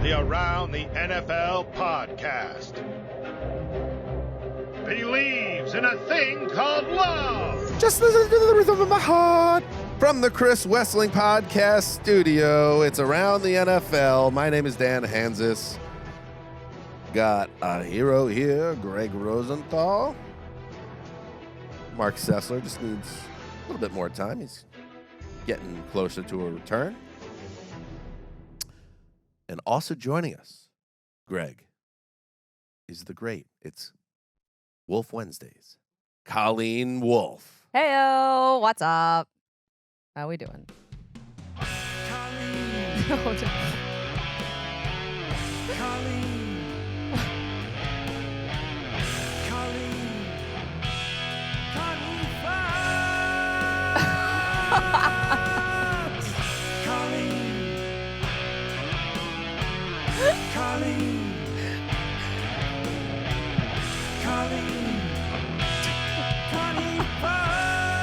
the Around the NFL podcast. Believes in a thing called love. Just listen to the rhythm of my heart. From the Chris Wessling Podcast Studio, it's Around the NFL. My name is Dan Hanzus. Got a hero here, Gregg Rosenthal. Mark Sessler just needs a little bit more time. He's getting closer to a return. And also joining us, Greg, is the great. It's Wolf Wednesdays. Colleen Wolfe. Heyo, what's up? How we doing? Colleen.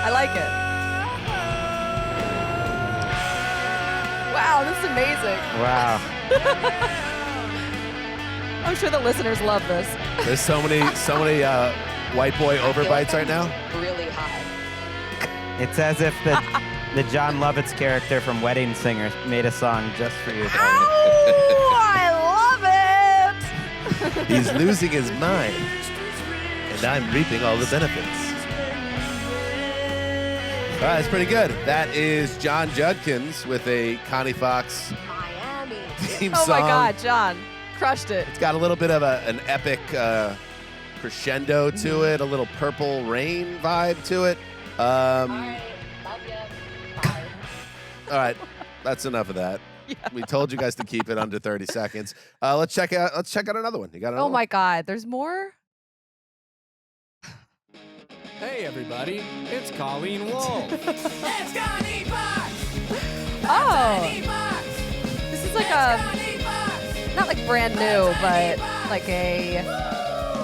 I like it. Wow, this is amazing. Wow. I'm sure the listeners love this. There's so many white boy overbites right now. Really high. It's as if the John Lovitz character from Wedding Singer made a song just for you. Ow! I love it! He's losing his mind, and I'm reaping all the benefits. All right, that's pretty good. That is John Judkins with a Connie Fox Miami theme Oh song. my God, John. Crushed it. It's got a little bit of an epic crescendo to it, a little Purple Rain vibe to it. All right, love you. Bye. All right, that's enough of that. Yeah. We told you guys to keep it under 30 seconds. Let's check out another one. You got another Oh one? my God, there's more? Hey everybody, it's Colleen Wolfe. Let's go, Fox! Oh. This is like not like brand new, but like a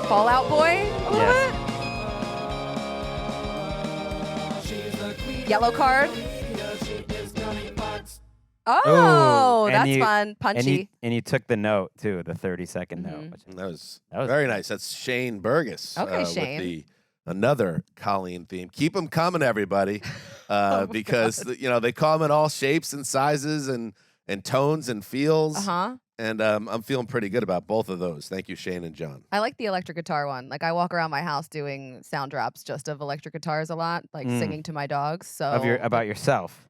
Fallout Boy a little bit. Yellow card. Oh, Ooh, that's and fun. Punchy. And you took the note, too, the 30-second note. Which, That was was very nice. That's Shane Burgess. Okay, with Shane. Another Colleen theme. Keep them coming, everybody, because they come in all shapes and sizes and tones and feels. Uh-huh. And I'm feeling pretty good about both of those. Thank you, Shane and John. I like the electric guitar one. Like I walk around my house doing sound drops just of electric guitars a lot, like singing to my dogs. So about yourself.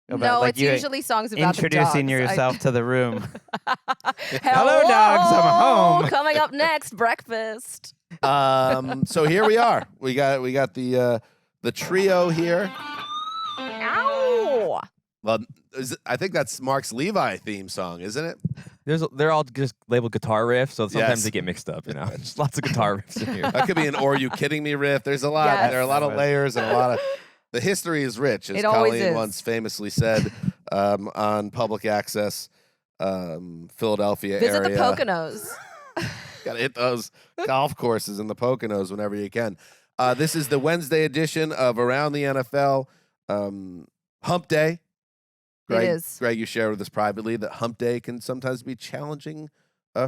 no, it's usually songs about introducing the dogs. yourself to the room. Hello, dogs, I'm home. Coming up next, breakfast. So here we are. We got the trio here. Ow! Well, I think that's Mark's Levi theme song, isn't it? They're all just labeled guitar riffs, so sometimes Yes. they get mixed up. Just lots of guitar riffs in here. That could be an "Or You Kidding Me" riff. There's a lot. Yes. There are a lot of layers and a lot of. The history is rich, as It always Colleen is. once famously said on public access, Philadelphia Visit area. the Poconos. Got to hit those golf courses in the Poconos whenever you can. This is the Wednesday edition of Around the NFL. Hump Day. Greg, It is. Greg, you shared with us privately that Hump Day can sometimes be challenging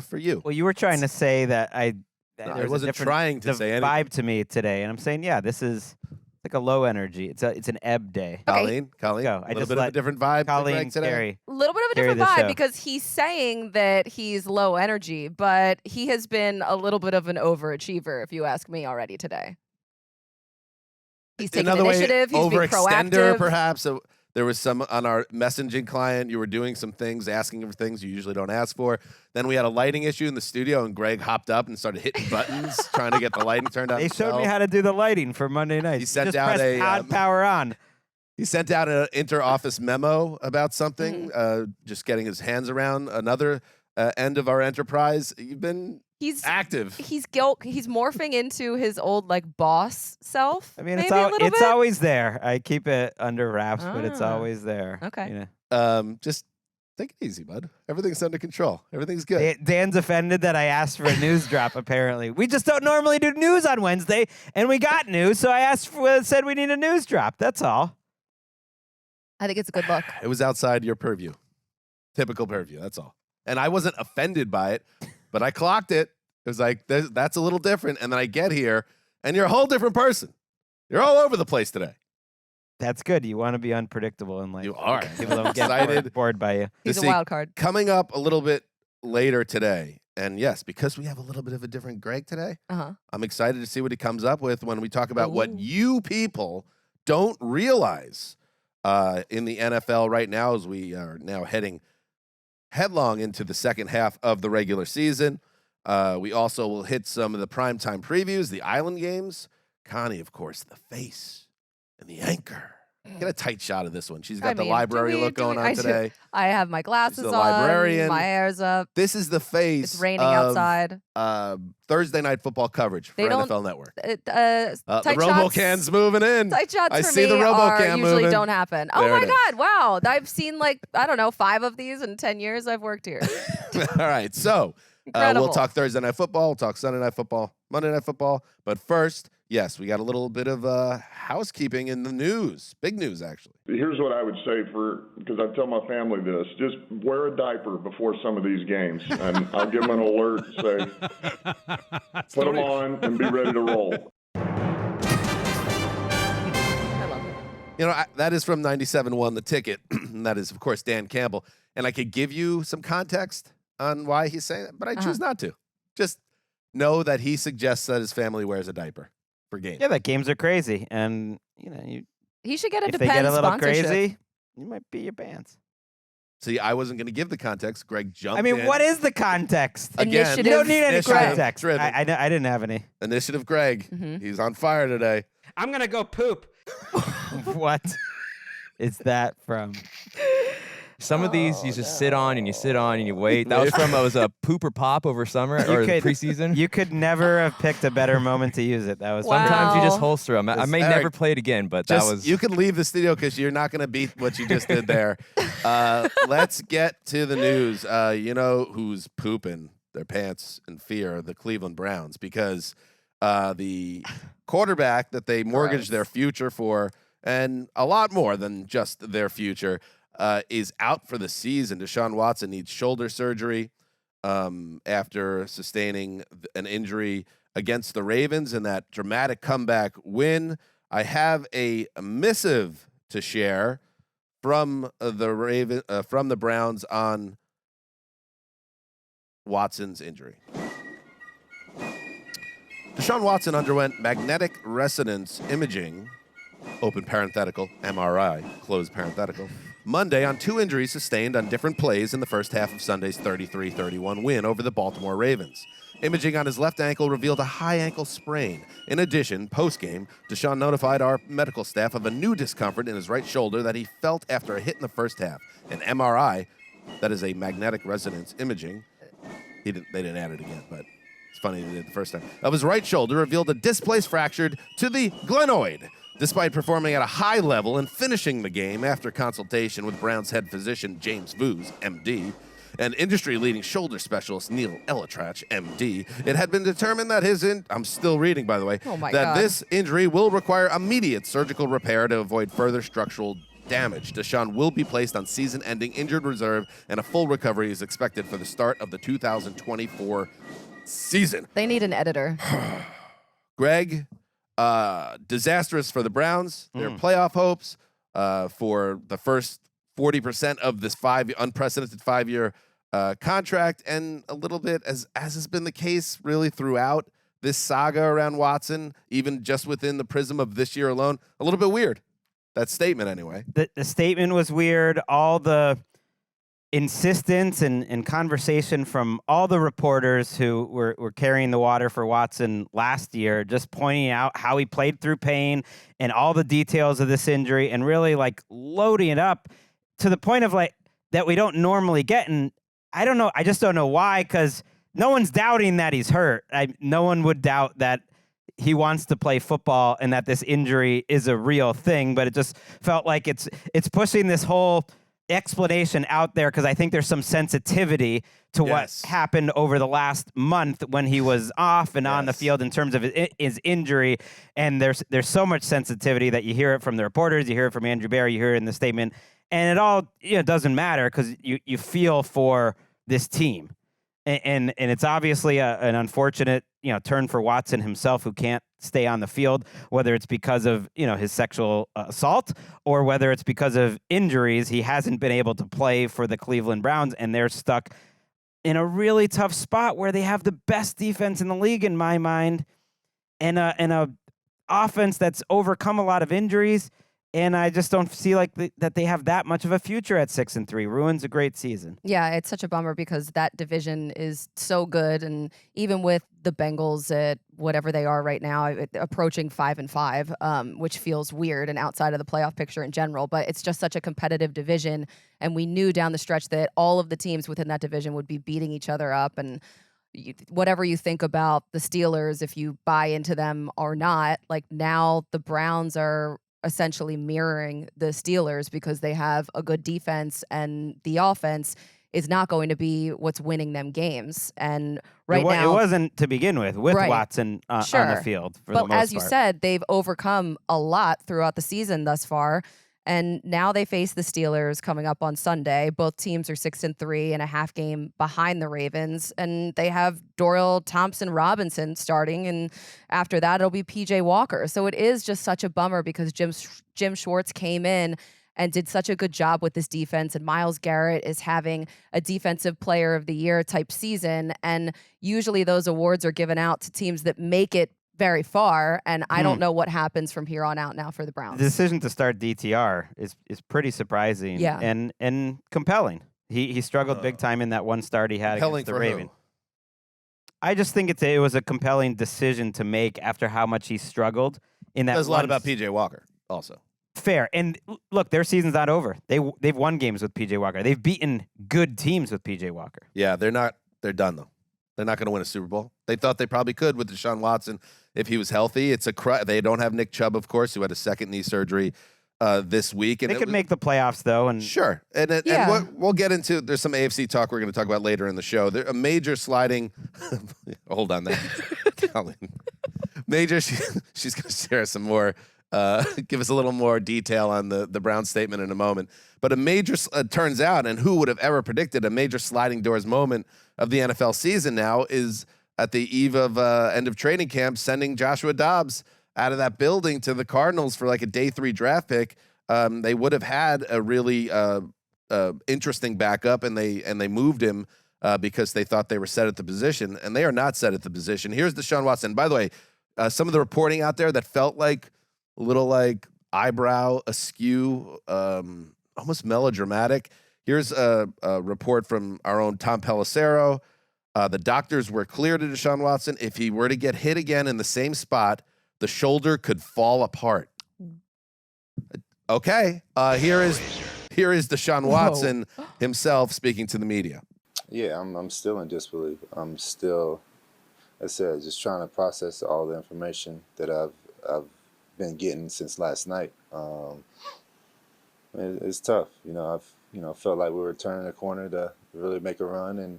for you. Well, you were trying to say that No, there I was a wasn't different trying to say anything. vibe to me today, and I'm saying, yeah, this is like a low energy. It's an ebb day. Okay. Colleen, Go. a I little just bit of a let different vibe to Colleen Greg today. carry. A little bit of a Carry different the vibe show. because he's saying that he's low energy, but he has been a little bit of an overachiever, if you ask me already today. He's taking Another initiative. way, He's being overextender, proactive. perhaps. There was some on our messaging client. You were doing some things, asking for things you usually don't ask for. Then we had a lighting issue in the studio, and Greg hopped up and started hitting buttons, trying to get the lighting turned on. They showed me how to do the lighting for Monday night. He sent just out press pod power on. He sent out an inter-office memo about something, just getting his hands around another end of our enterprise. You've been active. He's morphing into his old like boss self. I mean, maybe it's a little bit. always there. I keep it under wraps, but it's always there. Okay. You know? Just take it easy, bud. Everything's under control. Everything's good. Dan's offended that I asked for a news drop, apparently. We just don't normally do news on Wednesday, and we got news, so I said we need a news drop. That's all. I think it's a good look. It was outside your purview. Typical purview, that's all. And I wasn't offended by it, but I clocked it. It was like, that's a little different. And then I get here, and you're a whole different person. You're all over the place today. That's good. You want to be unpredictable in life. You are. People don't get Excited. bored by you. He's See, a wild card. Coming up a little bit later today, and yes, because we have a little bit of a different Gregg today, I'm excited to see what he comes up with when we talk about what you people don't realize in the NFL right now, as we are now heading headlong into the second half of the regular season. We also will hit some of the primetime previews, the island games. Connie, of course, the face and the anchor. Get a tight shot of this one. She's got the library look going on today. I have my glasses on. Librarian. My hair's up. This is the face. It's raining outside. Thursday night football coverage for NFL Network. The RoboCan's moving in. Tight shots I for see me the RoboCan usually moving. don't happen. There Oh my it is. God! Wow, I've seen 5 of these in 10 years I've worked here. All right, so Incredible. we'll talk Thursday night football. We'll talk Sunday night football, Monday night football. But first, yes, we got a little bit of housekeeping in the news. Big news, actually. Here's what I would say because I tell my family this, just wear a diaper before some of these games. And I'll give them an alert, say, put them on and be ready to roll. I love it. You know, that is from 97.1 The Ticket. And that is, of course, Dan Campbell. And I could give you some context on why he's saying that, but I choose not to. Just know that he suggests that his family wears a diaper for games. Yeah, that games are crazy, and He should get a if they Depends get a little sponsorship. crazy, you might be your pants. See, I wasn't going to give the context. Greg jumped I mean, in. what is the context? Again, Initiative. You don't need any Initiative context. driven. I didn't have any. Initiative Greg. Mhm. He's on fire today. I'm gonna go poop. What is that from? Some of these you just sit on and you sit on and you wait. That was a poop or pop over summer or preseason. You could never have picked a better moment to use it. That was Wow. Sometimes you just holster them. I may Eric, never play it again, but that was. You can leave the studio because you're not going to beat what you just did there. Let's get to the news. You know who's pooping their pants in fear? The Cleveland Browns, because the quarterback that they mortgaged their future for, and a lot more than just their future, is out for the season. Deshaun Watson needs shoulder surgery after sustaining an injury against the Ravens in that dramatic comeback win. I have a missive to share from the Browns on Watson's injury. Deshaun Watson underwent magnetic resonance imaging, open parenthetical, MRI, close parenthetical, Monday on 2 injuries sustained on different plays in the first half of Sunday's 33-31 win over the Baltimore Ravens. Imaging on his left ankle revealed a high ankle sprain. In addition, post-game, Deshaun notified our medical staff of a new discomfort in his right shoulder that he felt after a hit in the first half. An MRI, that is a magnetic resonance imaging, they didn't add it again, but it's funny they did the first time, of his right shoulder revealed a displaced fractured to the glenoid. Despite performing at a high level and finishing the game after consultation with Browns head physician James Voos, MD, and industry-leading shoulder specialist Neil Elitrach, MD, it had been determined that I'm still reading, by the way, Oh my that God. this injury will require immediate surgical repair to avoid further structural damage. Deshaun will be placed on season-ending injured reserve, and a full recovery is expected for the start of the 2024 season. They need an editor. Greg, disastrous for the Browns, their playoff hopes, for the first 40% of this unprecedented 5-year contract, and a little bit, as has been the case really throughout this saga around Watson, even just within the prism of this year alone, a little bit weird. That statement, anyway. The statement was weird. All the insistence and conversation from all the reporters who were carrying the water for Watson last year, just pointing out how he played through pain and all the details of this injury, and really loading it up to the point of that we don't normally get. And I don't know. I just don't know why, because no one's doubting that he's hurt. No one would doubt that he wants to play football and that this injury is a real thing, but it just felt like it's pushing this whole explanation out there, because I think there's some sensitivity to what happened over the last month when he was off and on the field in terms of his injury. And there's so much sensitivity that you hear it from the reporters, you hear it from Andrew Barry, you hear it in the statement, and it all doesn't matter, because you feel for this team. And it's obviously an unfortunate, turn for Watson himself, who can't stay on the field, whether it's because of, his sexual assault or whether it's because of injuries. He hasn't been able to play for the Cleveland Browns, and they're stuck in a really tough spot where they have the best defense in the league, in my mind, and a offense that's overcome a lot of injuries. And I just don't see that they have that much of a future at 6-3. Ruins a great season. Yeah, it's such a bummer because that division is so good, and even with the Bengals at whatever they are right now, approaching 5-5, which feels weird and outside of the playoff picture in general. But it's just such a competitive division, and we knew down the stretch that all of the teams within that division would be beating each other up. And whatever you think about the Steelers, if you buy into them or not, now the Browns are essentially mirroring the Steelers because they have a good defense, and the offense is not going to be what's winning them games. And now it wasn't to begin with right. Watson on the field. But as you said, they've overcome a lot throughout the season thus far. And now they face the Steelers coming up on Sunday. Both teams are 6-3 and a half game behind the Ravens. And they have Dorial Thompson-Robinson starting. And after that, it'll be P.J. Walker. So it is just such a bummer because Jim Schwartz came in and did such a good job with this defense. And Myles Garrett is having a Defensive Player of the Year type season. And usually those awards are given out to teams that make it very far, and I don't know what happens from here on out now for the Browns. The decision to start DTR is pretty surprising and compelling. He struggled big time in that one start he had against the Ravens. I just think it was a compelling decision to make after how much he struggled in that. There's a lot about PJ Walker also. Fair. And look, their season's not over. They've won games with PJ Walker. They've beaten good teams with PJ Walker. Yeah, they're done though. They're not going to win a Super Bowl. They thought they probably could with Deshaun Watson if he was healthy. They don't have Nick Chubb, of course, who had a second knee surgery this week. And they could make the playoffs, though. And sure. And we'll get into, there's some AFC talk we're going to talk about later in the show. A major sliding, hold on there. Colleen. She's going to share some more, give us a little more detail on the Browns statement in a moment. But a major, turns out, and who would have ever predicted a major sliding doors moment of the NFL season now is at the eve of end of training camp, sending Joshua Dobbs out of that building to the Cardinals for like a day 3 draft pick. They would have had a really interesting backup, and they moved him because they thought they were set at the position, and they are not set at the position. Here's Deshaun Watson. By the way, some of the reporting out there that felt like a little like eyebrow askew, almost melodramatic. Here's a report from our own Tom Pelissero. The doctors were clear to Deshaun Watson. If he were to get hit again in the same spot, the shoulder could fall apart. Okay. Here is Deshaun Watson himself speaking to the media. Yeah, I'm still in disbelief. I'm still, as I said, just trying to process all the information that I've been getting since last night. It's tough. I've felt like we were turning a corner to really make a run, and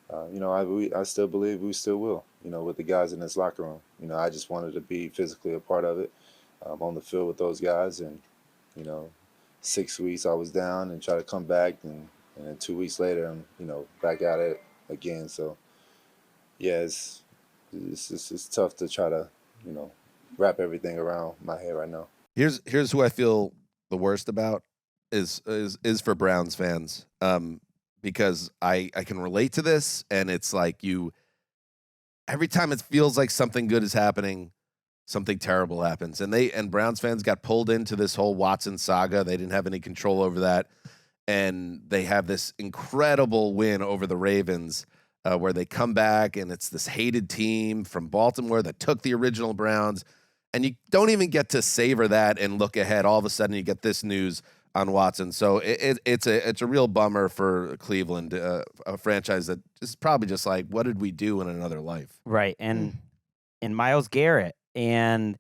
I still believe we still will. With the guys in this locker room. I just wanted to be physically a part of it, on the field with those guys, and 6 weeks I was down and try to come back, and then 2 weeks later I'm back at it again. So yeah, it's tough to try to wrap everything around my head right now. Here's who I feel the worst about is for Browns fans, because I can relate to this, and it's like every time it feels like something good is happening, something terrible happens, and Browns fans got pulled into this whole Watson saga. They didn't have any control over that, and they have this incredible win over the Ravens, where they come back, and it's this hated team from Baltimore that took the original Browns, and you don't even get to savor that and look ahead. All of a sudden, you get this news on Watson. So it's a real bummer for Cleveland, a franchise that is probably just like, what did we do in another life? Right. And Myles Garrett and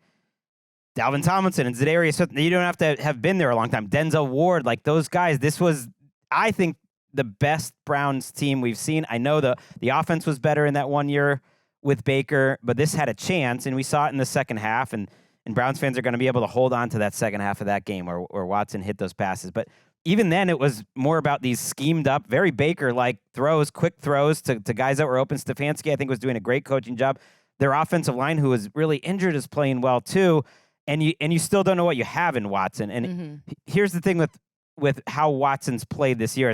Dalvin Tomlinson and Zadarius Smith, you don't have to have been there a long time. Denzel Ward, like those guys, this was, I think, the best Browns team we've seen. I know the offense was better in that 1 year with Baker, but this had a chance, and we saw it in the second half, and Browns fans are going to be able to hold on to that second half of that game where Watson hit those passes. But even then, it was more about these schemed up, very Baker-like throws, quick throws to guys that were open. Stefanski, I think, was doing a great coaching job. Their offensive line, who was really injured, is playing well too. And you still don't know what you have in Watson. And here's the thing with how Watson's played this year.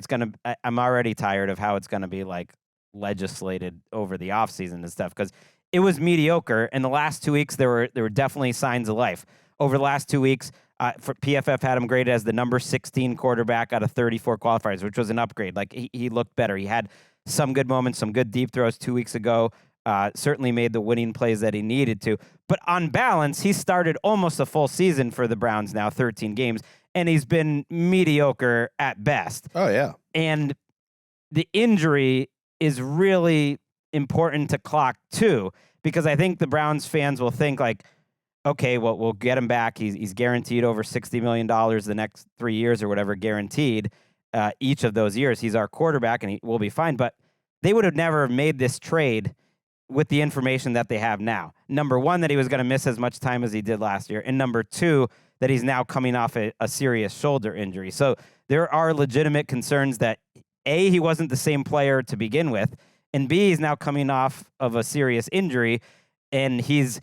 I'm already tired of how it's gonna be like legislated over the offseason and stuff, because it was mediocre. In the last 2 weeks, there were definitely signs of life. Over the last 2 weeks, for PFF had him graded as the number 16 quarterback out of 34 qualifiers, which was an upgrade. Like he looked better. He had some good moments, some good deep throws 2 weeks ago. Certainly made the winning plays that he needed to. But on balance, he started almost a full season for the Browns now, 13 games, and he's been mediocre at best. Oh, yeah. And the injury is really important to clock too, because I think the Browns fans will think like, okay, well, we'll get him back. He's guaranteed over $60 million the next 3 years or whatever, guaranteed each of those years. He's our quarterback, and he will be fine. But they would have never made this trade with the information that they have now. Number one, that he was going to miss as much time as he did last year. And number two, that he's now coming off a serious shoulder injury. So there are legitimate concerns that, A, he wasn't the same player to begin with, and B, he's now coming off of a serious injury, and has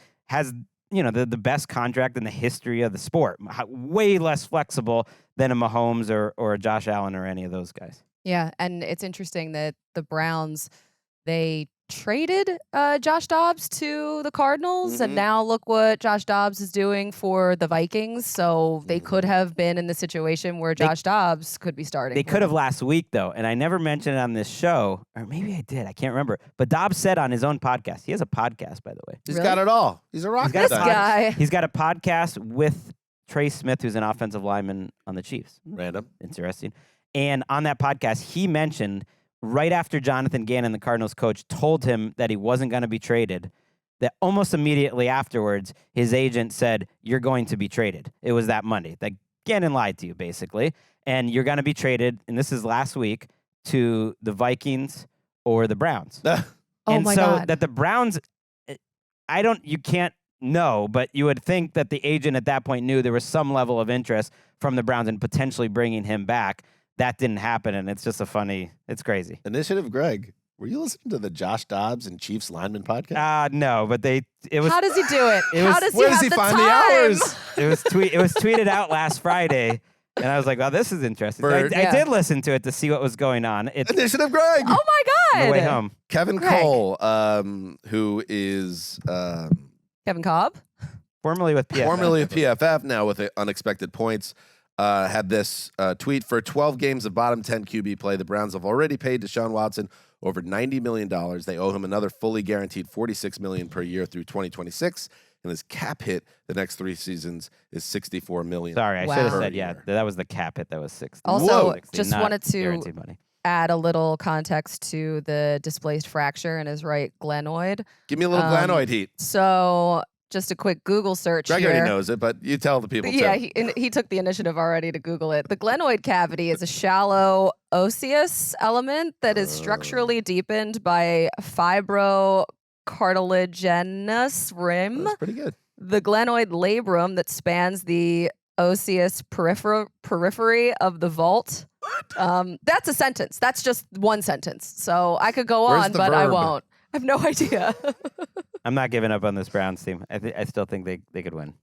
the best contract in the history of the sport. Way less flexible than a Mahomes or a Josh Allen or any of those guys. Yeah, and it's interesting that the Browns, they traded Josh Dobbs to the Cardinals, and now look what Josh Dobbs is doing for the Vikings. So they could have been in the situation where Josh Dobbs could be starting. They could have last week, though, and I never mentioned it on this show, or maybe I did. I can't remember. But Dobbs said on his own podcast, he has a podcast, by the way. He's got it all. He's a rock This guy. He's got a podcast with Trey Smith, who's an offensive lineman on the Chiefs. Random. Interesting. And on that podcast, he mentioned right after Jonathan Gannon, the Cardinals coach, told him that he wasn't going to be traded, that almost immediately afterwards, his agent said, "You're going to be traded." It was that Monday. That Gannon lied to you, basically. And you're going to be traded, and this is last week, to the Vikings or the Browns. Oh my God. That the Browns, you can't know, but you would think that the agent at that point knew there was some level of interest from the Browns in potentially bringing him back. That didn't happen, and it's just it's crazy. Initiative Greg, were you listening to the Josh Dobbs and Chiefs lineman podcast? No, but it was. How does he do it? How does he where have does he the find time? the hours? It was tweeted out last Friday, and I was like, "Oh, this is interesting." So I did listen to it to see what was going on. Initiative Greg. Oh my God! On the way home, Kevin Greg. Cole, who is Kevin Cobb, formerly with PFF. formerly with PFF, now with Unexpected Points, had this tweet: for 12 games of bottom 10 QB play, the Browns have already paid Deshaun Watson over $90 million. They owe him another fully guaranteed $46 million per year through 2026, and his cap hit the next 3 seasons is $64 million. Sorry, I Wow. should have per said year. that was the cap hit. That was 60. Also, Whoa. just Not wanted to guaranteed money. add a little context to the displaced fracture in his right glenoid. Give me a little glenoid heat. So just a quick Google search Greg here. already knows it, but you tell the people Yeah, too. he took the initiative already to Google it. The glenoid cavity is a shallow osseous element that is structurally deepened by fibrocartilaginous rim. That's pretty good. The glenoid labrum that spans the osseous periphery of the vault. That's a sentence. That's just one sentence. So I could go Where's on, the but I verb? won't. I have no idea. I'm not giving up on this Browns team. I still think they could win.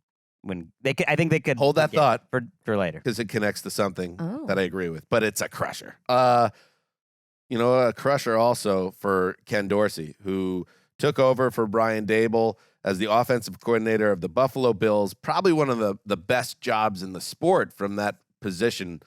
I think they could Hold that thought. for later. Because it connects to something Oh. that I agree with, but it's a crusher. A crusher also for Ken Dorsey, who took over for Brian Dable as the offensive coordinator of the Buffalo Bills. Probably one of the best jobs in the sport from that position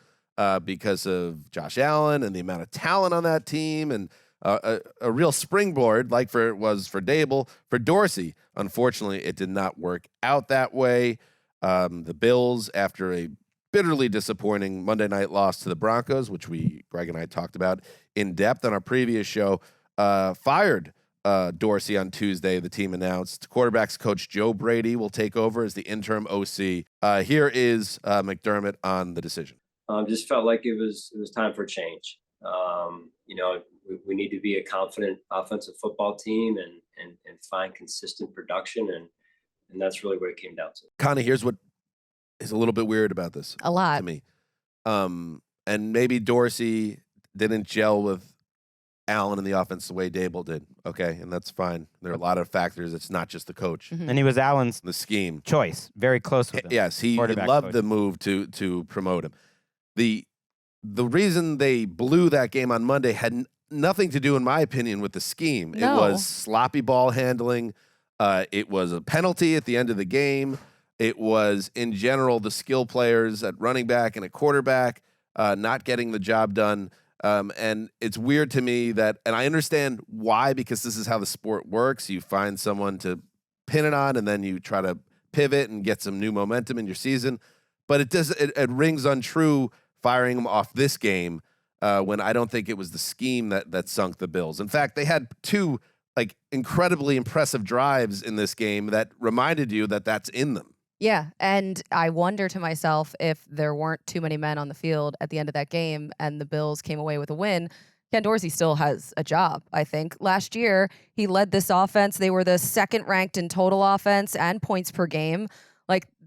because of Josh Allen and the amount of talent on that team, and a real springboard like it was for Dable. For Dorsey, unfortunately, it did not work out that way. The Bills, after a bitterly disappointing Monday night loss to the Broncos, which Greg and I talked about in depth on our previous show, fired Dorsey on Tuesday. The team announced quarterbacks coach Joe Brady will take over as the interim OC. Here is McDermott on the decision. Just felt like it was time for change. We need to be a confident offensive football team and find consistent production, and that's really what it came down to. Connie, here's what is a little bit weird about this. A lot. To me. And maybe Dorsey didn't gel with Allen in the offense the way Dable did. Okay, and that's fine. There are a lot of factors. It's not just the coach. And he was Allen's the scheme choice. Very close with him. Yes, he loved the move to promote him. The reason they blew that game on Monday had nothing to do, in my opinion, with the scheme. No. It was sloppy ball handling. It was a penalty at the end of the game. It was, in general, the skill players at running back and at quarterback not getting the job done. And it's weird to me that, and I understand why, because this is how the sport works. You find someone to pin it on, and then you try to pivot and get some new momentum in your season. But it rings untrue firing them off this game when I don't think it was the scheme that sunk the Bills. In fact, they had two incredibly impressive drives in this game that reminded you that that's in them. Yeah, and I wonder to myself if there weren't too many men on the field at the end of that game and the Bills came away with a win, Ken Dorsey still has a job, I think. Last year, he led this offense. They were the second ranked in total offense and points per game.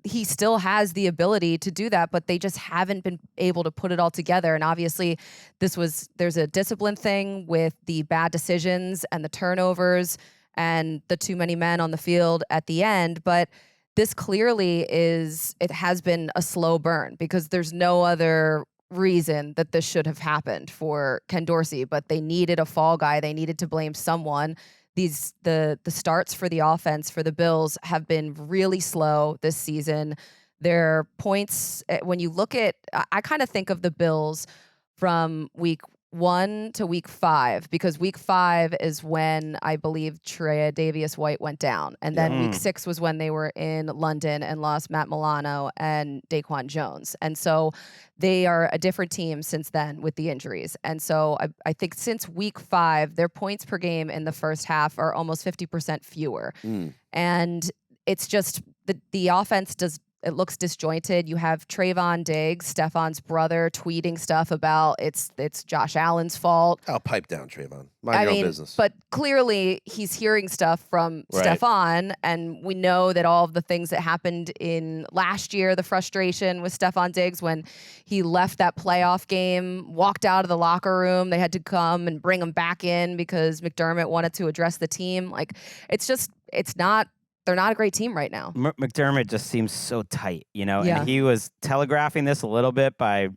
He still has the ability to do that, but they just haven't been able to put it all together. And obviously, there's a discipline thing with the bad decisions and the turnovers and the too many men on the field at the end. But this clearly has been a slow burn because there's no other reason that this should have happened for Ken Dorsey, but they needed a fall guy. They needed to blame someone. The starts for the offense for the Bills have been really slow this season. Their points, when you look at, I kind of think of the Bills from week 1 to week 5, because week 5 is when I believe Tre'Davious White went down. And then week 6 was when they were in London and lost Matt Milano and Daquan Jones. And so they are a different team since then with the injuries. And so I think since week 5, their points per game in the first half are almost 50% fewer. And it's just the offense it looks disjointed. You have Trayvon Diggs, Stefan's brother, tweeting stuff about it's Josh Allen's fault. I'll pipe down, Trayvon. Mind your own business. But clearly he's hearing stuff from Stefan, and we know that all of the things that happened in last year, the frustration with Stefon Diggs when he left that playoff game, walked out of the locker room, they had to come and bring him back in because McDermott wanted to address the team. They're not a great team right now. McDermott just seems so tight, Yeah. and he was telegraphing this a little bit by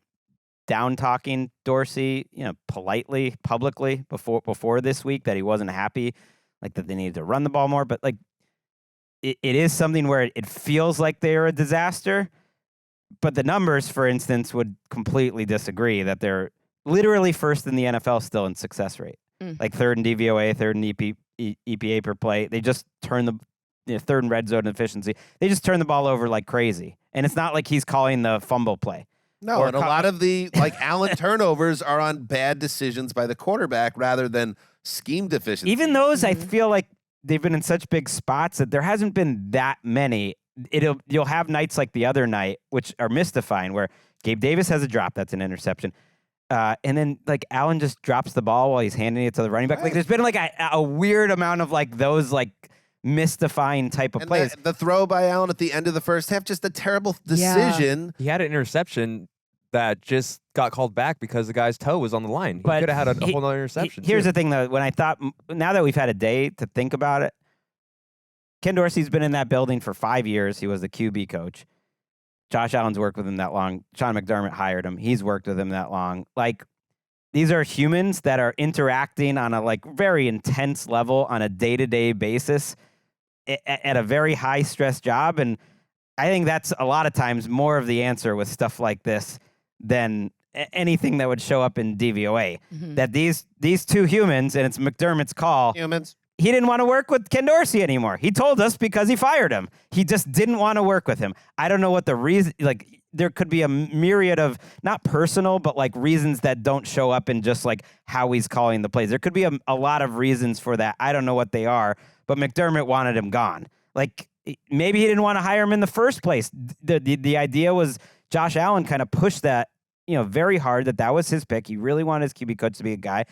down-talking Dorsey, politely, publicly before this week that he wasn't happy, that they needed to run the ball more. But it is something where it feels like they're a disaster, but the numbers, for instance, would completely disagree that they're literally first in the NFL still in success rate, third in DVOA, third in EPA per play. They just turn the third in red zone efficiency. They just turn the ball over like crazy. And it's not like he's calling the fumble play. No, and a lot of the Allen turnovers are on bad decisions by the quarterback rather than scheme deficiency. Even those, I feel like they've been in such big spots that there hasn't been that many. You'll have nights like the other night, which are mystifying, where Gabe Davis has a drop, that's an interception. And then Allen just drops the ball while he's handing it to the running back. There's been a weird amount of those mystifying type of plays. The throw by Allen at the end of the first half, just a terrible decision. He had an interception that just got called back because the guy's toe was on the line. He could have had a whole other interception. Here's the thing, though. Now that we've had a day to think about it, Ken Dorsey's been in that building for 5 years. He was the QB coach. Josh Allen's worked with him that long. Sean McDermott hired him. He's worked with him that long. These are humans that are interacting on a very intense level on a day-to-day basis at a very high-stress job. And I think that's a lot of times more of the answer with stuff like this than anything that would show up in DVOA. That these two humans, and it's McDermott's call. Humans. He didn't want to work with Ken Dorsey anymore. He told us because he fired him. He just didn't want to work with him. I don't know what the reason, there could be a myriad of, not personal, but reasons that don't show up in just how he's calling the plays. There could be a lot of reasons for that. I don't know what they are, but McDermott wanted him gone. Maybe he didn't want to hire him in the first place. The idea was Josh Allen kind of pushed that, very hard, that was his pick. He really wanted his QB coach to be a guy.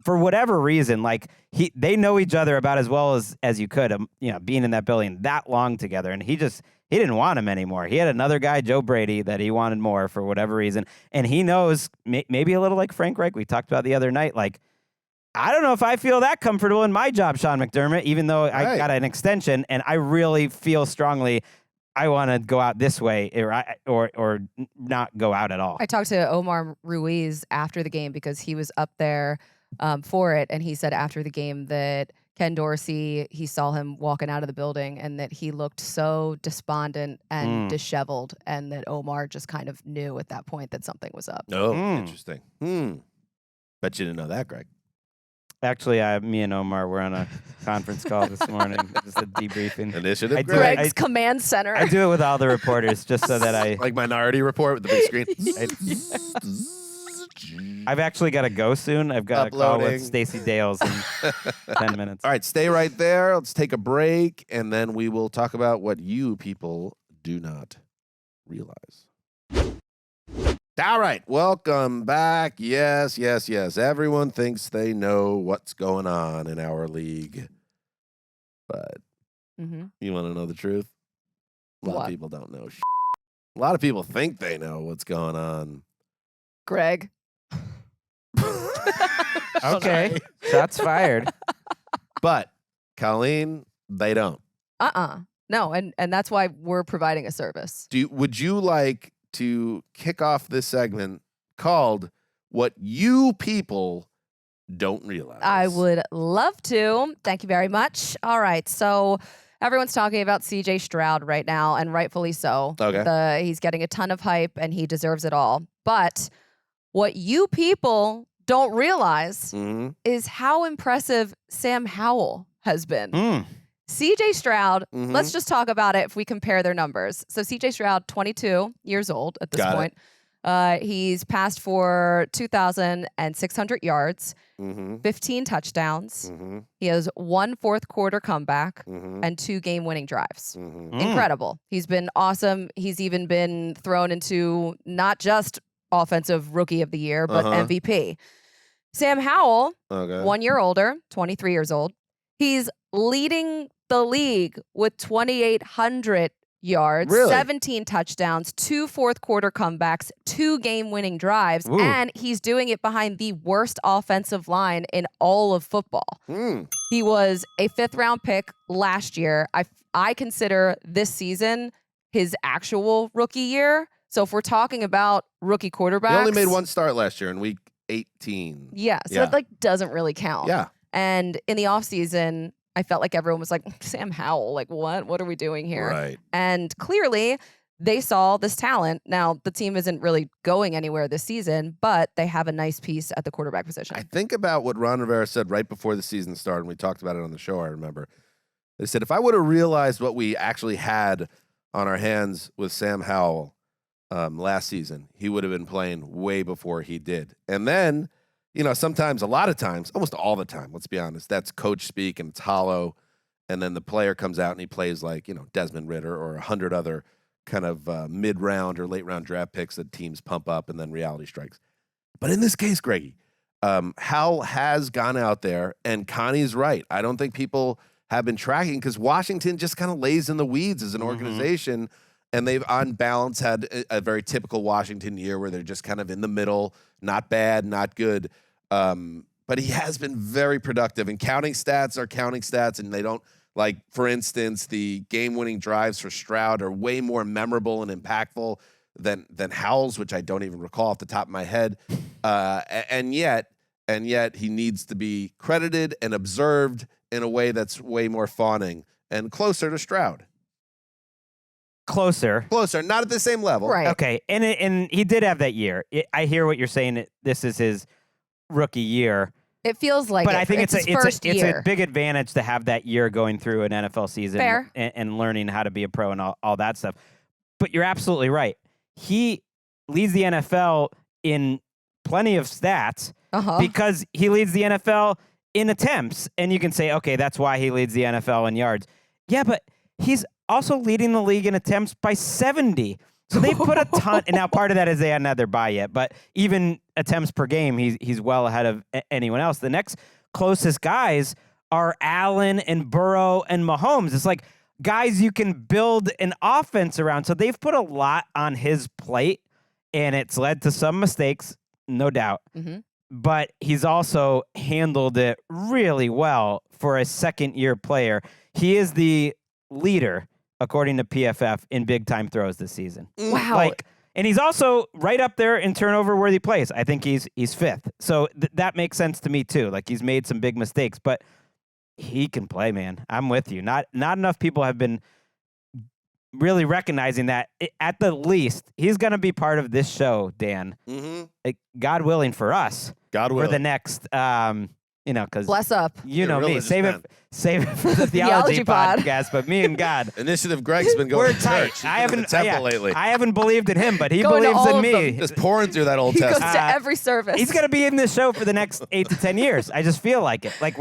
for whatever reason, like they know each other about as well as you could, being in that building that long together. And he didn't want him anymore. He had another guy, Joe Brady, that he wanted more for whatever reason. And he knows, maybe a little like Frank Reich we talked about the other night, like, I don't know if I feel that comfortable in my job, Sean McDermott, even though I got an extension, and I really feel strongly I want to go out this way or not go out at all. I talked to Omar Ruiz after the game because he was up there for it, and he said after the game that Ken Dorsey, he saw him walking out of the building and that he looked so despondent and disheveled, and that Omar just kind of knew at that point that something was up. Oh, interesting. Bet you didn't know that, Greg. Actually, me and Omar were on a conference call this morning, just a debriefing. Initiative, Greg's command center. I do it with all the reporters just so that I... Like Minority Report with the big screen. I've actually got to go soon. I've got a call with Stacey Dales in 10 minutes. All right, stay right there. Let's take a break, and then we will talk about what you people do not realize. All right, welcome back. Yes. Everyone thinks they know what's going on in our league. But you want to know the truth? A lot of people don't know. A lot of people think they know what's going on. Greg. Okay, shots fired. But, Colleen, they don't. No, and that's why we're providing a service. Would you like to kick off this segment called What You People Don't Realize? I would love to. Thank you very much. All right. So everyone's talking about CJ Stroud right now, and rightfully so. Okay. He's getting a ton of hype, and he deserves it all. But what you people don't realize is how impressive Sam Howell has been. CJ Stroud, let's just talk about it if we compare their numbers. So CJ Stroud, 22 years old at this point. He's passed for 2,600 yards, 15 touchdowns. He has 1 fourth quarter comeback and 2 game-winning drives. Incredible. He's been awesome. He's even been thrown into not just Offensive Rookie of the Year, but MVP. Sam Howell, 1 year older, 23 years old. He's leading the league with 2,800 yards, 17 touchdowns, 2 fourth quarter comebacks, 2 game-winning drives, and he's doing it behind the worst offensive line in all of football. He was a 5th-round pick last year. I consider this season his actual rookie year. So if we're talking about rookie quarterbacks... He only made 1 start last year in week 18. Yeah, so that doesn't really count. Yeah. And in the offseason, I felt like everyone was like, Sam Howell, like what? What are we doing here? Right. And clearly they saw this talent. Now, the team isn't really going anywhere this season, but they have a nice piece at the quarterback position. I think about what Ron Rivera said right before the season started, and we talked about it on the show, I remember. They said, if I would have realized what we actually had on our hands with Sam Howell last season, he would have been playing way before he did. And then, sometimes, a lot of times, almost all the time, let's be honest, that's coach speak and it's hollow. And then the player comes out and he plays like, Desmond Ridder or 100 other kind of mid-round or late-round draft picks that teams pump up and then reality strikes. But in this case, Greggy, Howell has gone out there, and Connie's right. I don't think people have been tracking because Washington just kind of lays in the weeds as an organization, and they've, on balance, had a very typical Washington year where they're just kind of in the middle, not bad, not good. But he has been very productive, and counting stats are counting stats, and they don't, like, for instance, the game-winning drives for Stroud are way more memorable and impactful than Howell's, which I don't even recall off the top of my head. And yet he needs to be credited and observed in a way that's way more fawning and closer to Stroud. Closer, not at the same level. Right. Okay, and he did have that year. I hear what you're saying. This is his rookie year. It feels like, but I think it's a a big advantage to have that year going through an NFL season and learning how to be a pro and all that stuff. But you're absolutely right. He leads the NFL in plenty of stats because he leads the NFL in attempts. And you can say, okay, that's why he leads the NFL in yards. Yeah, but he's also leading the league in attempts by 70. So they've put a ton, and now part of that is they hadn't had their bye yet, but even attempts per game, he's well ahead of anyone else. The next closest guys are Allen and Burrow and Mahomes. It's like guys you can build an offense around. So they've put a lot on his plate, and it's led to some mistakes, no doubt. Mm-hmm. But he's also handled it really well for a second-year player. He is the leader, according to PFF, in big-time throws this season. Wow. And he's also right up there in turnover-worthy plays. I think he's fifth. So that makes sense to me, too. Like, he's made some big mistakes, but he can play, man. I'm with you. Not enough people have been really recognizing that. At the least, he's going to be part of this show, Dan. Mm-hmm. God willing for us. God willing. For the next, because Bless up. You know me. religious Save it for the Theology theology pod. podcast. But me and God, Initiative Greg's been going we're to tight. church. I He's been to haven't the temple lately. I haven't believed in him, but he Going to believes all in of me. them. Just pouring through that Old He goes Testament. to every service. He's gonna be in this show for the next 8 to 10 years. I just feel like it. Like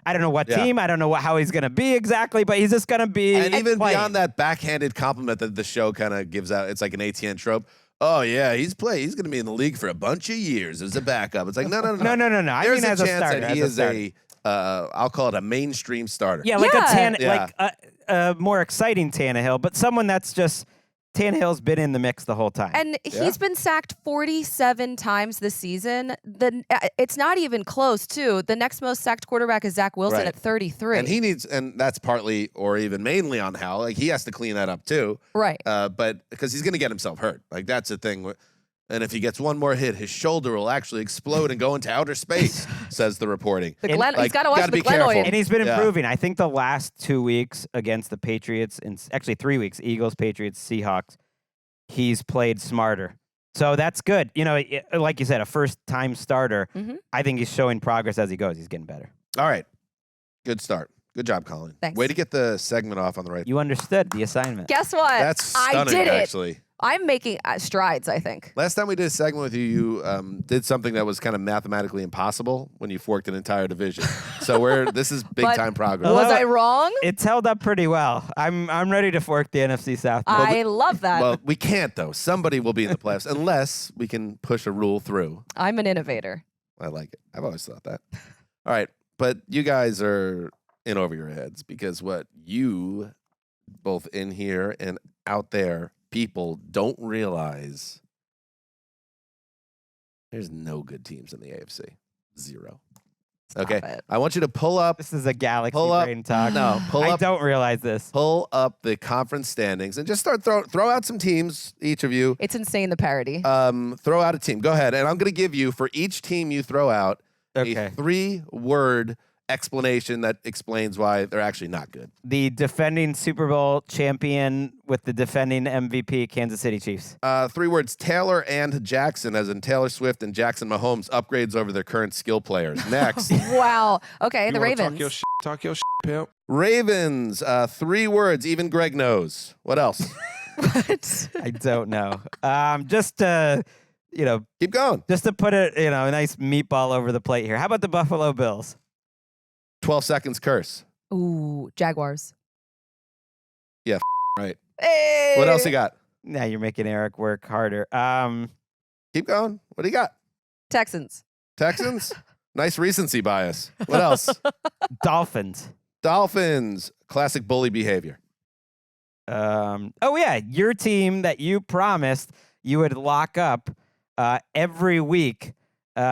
I don't know what Yeah. team. I don't know how he's gonna be exactly, but he's just gonna be. And even playing. beyond that backhanded compliment that the show kind of gives out, it's like an ATN trope. Oh yeah, he's going to be in the league for a bunch of years as a backup. It's like no. No. I There's mean, a as a chance starter, that he as is a starter. I'll call it a mainstream starter. Yeah, like Yeah. a more exciting Tannehill, but someone that's just Tannehill's been in the mix the whole time. And he's been sacked 47 times this season. It's not even close, too. The next most sacked quarterback is Zach Wilson Right. at 33. And that's partly or even mainly on Hal. Like he has to clean that up too. Right. But because he's going to get himself hurt. Like that's the thing. And if he gets one more hit, his shoulder will actually explode and go into outer space, says the reporting. He's got to watch gotta the be careful. Glenoid. And he's been improving. I think the last 2 weeks against the Patriots, and actually 3 weeks, Eagles, Patriots, Seahawks, he's played smarter. So that's good. You know, like you said, a first-time starter. Mhm. I think he's showing progress as he goes. He's getting better. All right. Good start. Good job, Colleen. Thanks. Way to get the segment off on the right. You understood the assignment. Guess what? That's stunning, I did it. actually. I'm making strides, I think. Last time we did a segment with you, you did something that was kind of mathematically impossible when you forked an entire division. So this is big time progress. Was I wrong? It's held up pretty well. I'm ready to fork the NFC South. I love that. Well, we can't though. Somebody will be in the playoffs unless we can push a rule through. I'm an innovator. I like it. I've always thought that. All right, but you guys are in over your heads because what you, both in here and out there, people don't realize there's no good teams in the AFC. Zero. Stop Okay. it. I want you to pull up. This is a galaxy Pull up. brain talk. No, pull I up. don't realize this. Pull up the conference standings and just start throw out some teams, each of you. It's insane, the parody. Throw out a team. Go ahead. And I'm going to give you, for each team you throw out, a Okay. 3-word explanation that explains why they're actually not good. The defending Super Bowl champion with the defending MVP, Kansas City Chiefs. 3 words: Taylor and Jackson, as in Taylor Swift and Jackson Mahomes, upgrades over their current skill players. Next, Wow. Okay, the Ravens. Talk your shit, pimp. Ravens. 3 words. Even Greg knows. What else? What? I don't know. Just Keep going. just to put a nice meatball over the plate here. How about the Buffalo Bills? 12 seconds curse. Ooh, Jaguars. Right. Hey. What else you got? Now you're making Eric work harder. Keep going. What do you got? Texans. Texans. Nice recency bias. What else? Dolphins. Dolphins. Classic bully behavior. Oh yeah, your team that you promised you would lock up every week,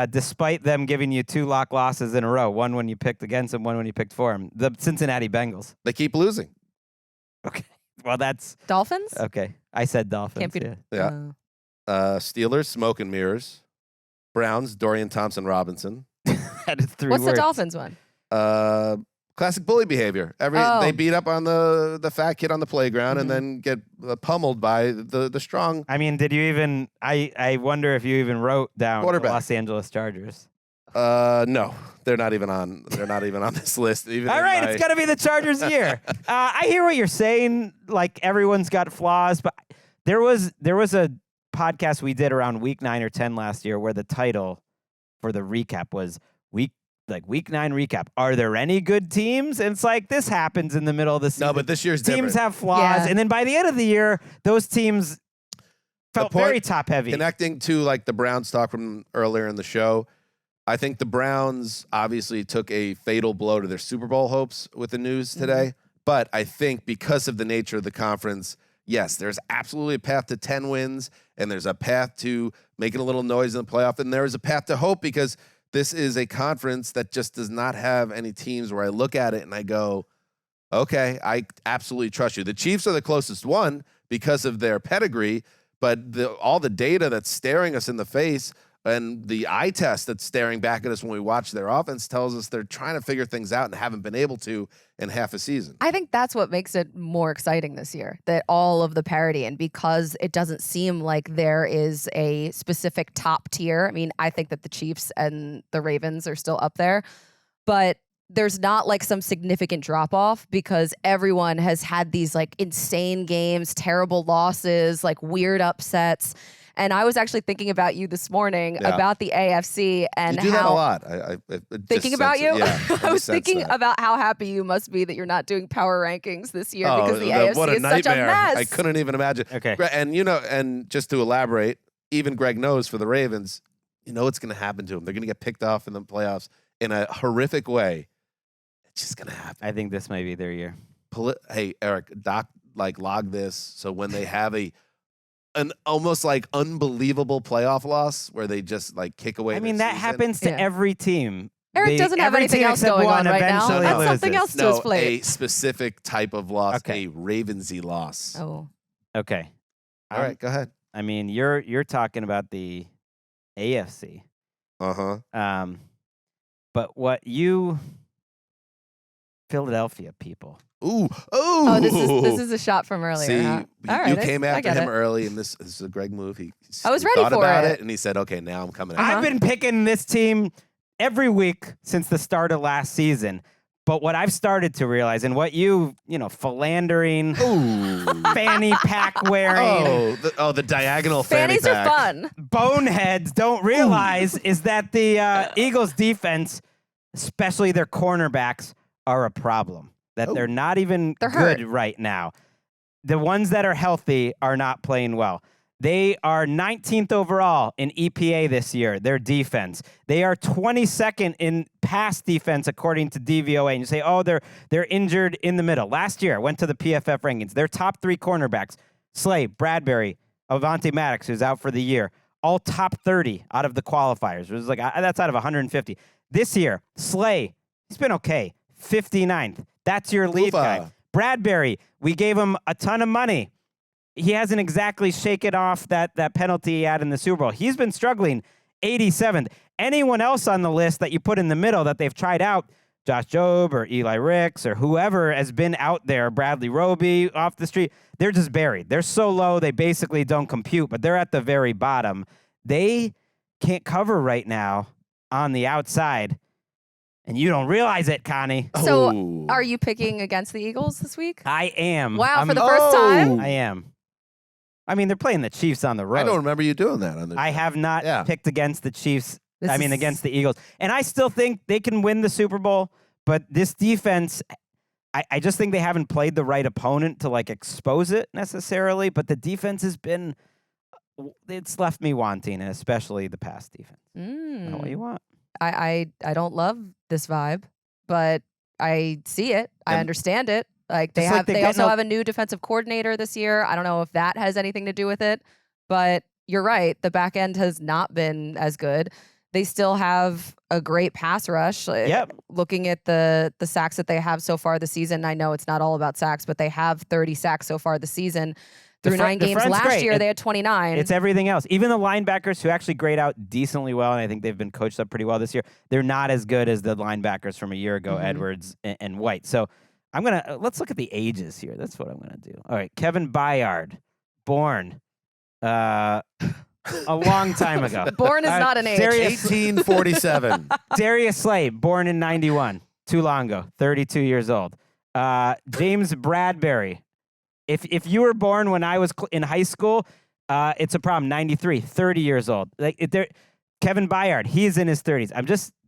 despite them giving you 2 lock losses in a row. One when you picked against them, one when you picked for them. The Cincinnati Bengals. They keep losing. Okay. Well, that's Dolphins? okay. I said Dolphins. Can't be. Yeah. Yeah. Steelers. Smoke and mirrors. Browns. Dorian Thompson Robinson. That is 3 What's words. the Dolphins one? Classic bully behavior. They beat up on the fat kid on the playground and then get pummeled by the strong. I mean, did you even? I wonder if you even wrote down the Quarterback. Los Angeles Chargers. No, they're not even on. They're not even on this list. Even All in right, my- it's got to be the Chargers year. I hear what you're saying. Like everyone's got flaws, but there was a podcast we did around week 9 or 10 last year where the title for the recap was week 9 recap. Are there any good teams? And it's like this happens in the middle of the season. No, but this year's teams different. have flaws, Yeah. and then by the end of the year, those teams felt very top heavy. Connecting to like the Browns talk from earlier in the show, I think the Browns obviously took a fatal blow to their Super Bowl hopes with the news today. But I think because of the nature of the conference, yes, there's absolutely a path to 10 wins, and there's a path to making a little noise in the playoff, and there is a path to hope because this is a conference that just does not have any teams where I look at it and I go, okay, I absolutely trust you. The Chiefs are the closest one because of their pedigree, but all the data that's staring us in the face and the eye test that's staring back at us when we watch their offense tells us they're trying to figure things out and haven't been able to in half a season. I think that's what makes it more exciting this year, that all of the parity, and because it doesn't seem like there is a specific top tier. I mean, I think that the Chiefs and the Ravens are still up there, but there's not like some significant drop off because everyone has had these like insane games, terrible losses, like weird upsets. And I was actually thinking about you this morning about the AFC and you do how that a lot. I thinking about you. Yeah, I was thinking about how happy you must be that you're not doing power rankings this year because the AFC what a is nightmare. such a mess. I couldn't even imagine. Okay. And and just to elaborate, even Greg knows for the Ravens, you know what's going to happen to them. They're going to get picked off in the playoffs in a horrific way. It's just going to happen. I think this might be their year. Hey, Eric, log this so when they have an almost like unbelievable playoff loss where they just like kick away. I mean, that happens to every team. Eric doesn't have every anything team else except going on one right now. eventually That's loses. something else to his plate. A specific type of loss, Okay. a Ravensy loss. Oh, Okay. All right, go ahead. I mean, you're talking about the AFC. Uh-huh. But what Philadelphia people. Ooh. Oh, this is a shot from earlier. See, huh? All you right, came I after get him it. early, and this is a Greg move. He I was ready thought for about it. and he said, okay, now I'm coming I've out. been picking this team every week since the start of last season. But what I've started to realize, and what philandering, fanny pack wearing, the diagonal fanny Fannies are pack. fun. boneheads don't realize is that the Eagles defense, especially their cornerbacks, are a problem. That they're not even They're good hurt. right now. The ones that are healthy are not playing well. They are 19th overall in EPA this year, their defense. They are 22nd in pass defense according to DVOA. And you say, oh, they're injured in the middle. Last year, I went to the PFF rankings. Their top three cornerbacks, Slay, Bradbury, Avante Maddox, who's out for the year, all top 30 out of the qualifiers. It was like, that's out of 150. This year, Slay, he's been okay, 59th. That's your lead guy. Bradbury, we gave him a ton of money. He hasn't exactly shaken off that penalty he had in the Super Bowl. He's been struggling, 87th. Anyone else on the list that you put in the middle that they've tried out, Josh Jobe or Eli Ricks or whoever has been out there, Bradley Roby off the street, they're just buried. They're so low, they basically don't compute, but they're at the very bottom. They can't cover right now on the outside. And you don't realize it, Connie. So, are you picking against the Eagles this week? I am. Wow, for the first time? I am. I mean, they're playing the Chiefs on the road. I don't remember you doing that on the I have not picked against the Chiefs. Against the Eagles. And I still think they can win the Super Bowl, but this defense, I just think they haven't played the right opponent to like expose it necessarily, but the defense has been, it's left me wanting, especially the pass defense. Not what you want. I don't love this vibe, but I see it. I understand it. Like they also have a new defensive coordinator this year. I don't know if that has anything to do with it, but you're right. The back end has not been as good. They still have a great pass rush. Yep. Looking at the sacks that they have so far this season, I know it's not all about sacks, but they have 30 sacks so far this season. Through 9 games last year, they had 29. It's everything else. Even the linebackers who actually grade out decently well, and I think they've been coached up pretty well this year, they're not as good as the linebackers from a year ago, Edwards and White. So let's look at the ages here. That's what I'm going to do. All right, Kevin Byard, born a long time ago. Born is not an age. 1847. Darius Slay, born in 91, too long ago, 32 years old. James Bradbury. If you were born when I was in high school, it's a problem. 93, 30 years old. Like Kevin Byard, he's in his 30s.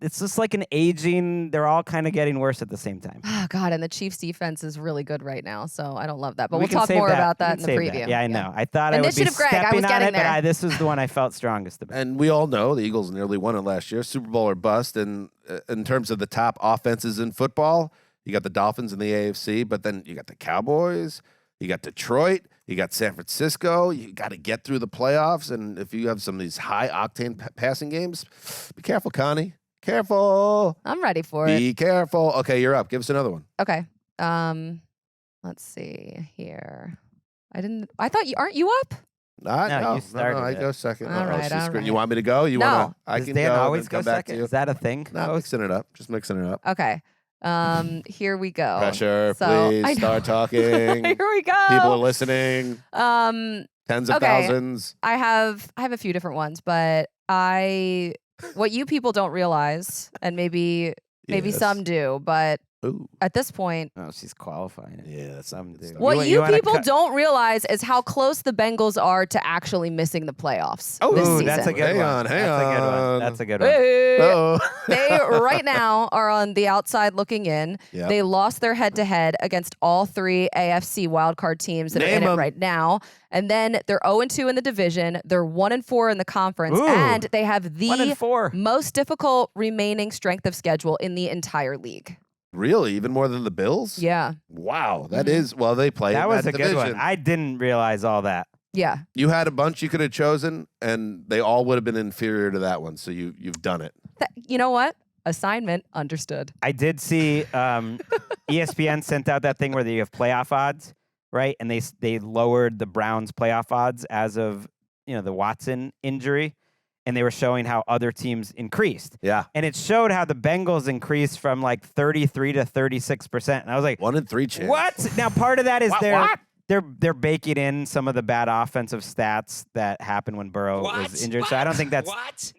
It's just like an aging, they're all kind of getting worse at the same time. Oh, God, and the Chiefs defense is really good right now, so I don't love that. But We we'll can talk save more that. about We that can in the save preview. that. Yeah, I know. I thought I would be Initiative Greg, I was stepping on getting it, there. but this was the one I felt strongest about. And we all know the Eagles nearly won it last year, Super Bowl or bust. And in terms of the top offenses in football, you got the Dolphins in the AFC, but then you got the Cowboys, you got Detroit, you got San Francisco. You got to get through the playoffs. And if you have some of these high-octane passing games, be careful, Connie. Careful. I'm ready for it. Be careful. Okay, you're up. Give us another one. Okay. Let's see here. I thought aren't you up? No, you started I it. go second. All right, all right. You want me to go? You No. want to? I Does can Dan go. always and go come back second? to you. Is that a thing? No, mixing it up. Just mixing it up. Okay. Here we go. Pressure, So, I please know. start talking. Here we go. People are listening. Tens of Okay. thousands. I have a few different ones, but what you people don't realize, and maybe Yes. some do, but Ooh. at this point, Oh, she's qualifying it. Yeah, that's Some good do. stuff. what You wanna people cut- don't realize is how close the Bengals are to actually missing the playoffs Oh, this ooh, season. that's a good Hang one. on, hang That's a good one. on. That's a good one. Hey. Uh-oh. They right now are on the outside looking in. Yep. They lost their head-to-head against all three AFC wildcard teams that are Name in 'em. it right now. And then they're 0-2 in the division. They're 1-4 in the conference. Ooh. And they have 1-4. the most difficult remaining strength of schedule in the entire league. Really? Even more than the Bills? Yeah. Wow. That is, well, they play That in was that a good division. one. I didn't realize all that. Yeah. You had a bunch you could have chosen, and they all would have been inferior to that one. So you've done it. You know what? Assignment understood. I did see ESPN sent out that thing where you have playoff odds, right? And they lowered the Browns' playoff odds as of the Watson injury, and they were showing how other teams increased. Yeah. And it showed how the Bengals increased from like 33 to 36%. And I was like, 1 in 3 chance. what? Now part of that is What? they're baking in some of the bad offensive stats that happened when Burrow was injured. So I don't think that's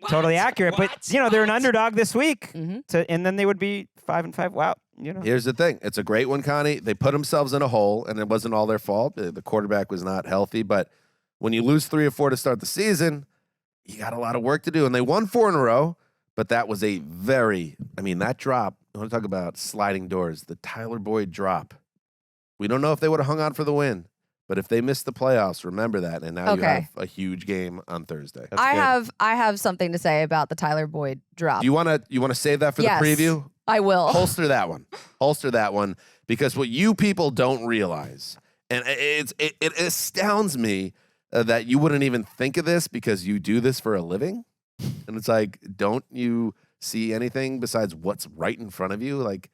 totally accurate. But they're an underdog this week, Mhm. and then they would be 5-5. Wow, Here's the thing. It's a great one, Connie. They put themselves in a hole, and it wasn't all their fault. The quarterback was not healthy. But when you lose 3 or 4 to start the season, you got a lot of work to do. And they won 4 in a row, but that was that drop. I want to talk about sliding doors. The Tyler Boyd drop. We don't know if they would have hung on for the win, but if they missed the playoffs, remember that. And now you Okay. have a huge game on Thursday. I have something to say about the Tyler Boyd drop. Do you want to save that for Yes. the preview? I will. Holster that one. Holster that one, because what you people don't realize, and it astounds me that you wouldn't even think of this because you do this for a living. And it's like, don't you see anything besides what's right in front of you? Like,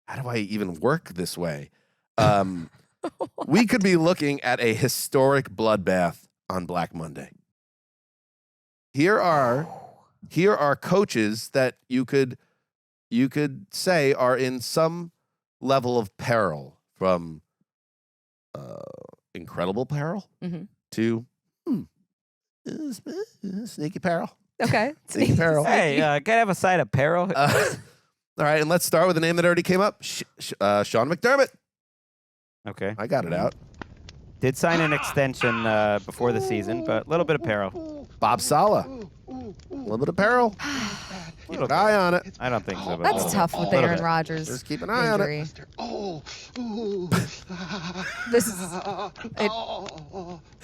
how do I even work this way? We could be looking at a historic bloodbath on Black Monday. Here are coaches that you could say are in some level of peril, from incredible peril Mhm. to sneaky peril. Okay. Sneaky peril. Hey, can I have a side of peril? All right, and let's start with a name that already came up, Sean McDermott. Okay. I got it out. Did sign an extension before the season, but a little bit of peril. Bob Saleh. A little bit of peril. Keep an eye on it. I don't think so. But That's tough with little Aaron bit. Rodgers. Just keep an eye on it. injury. This is.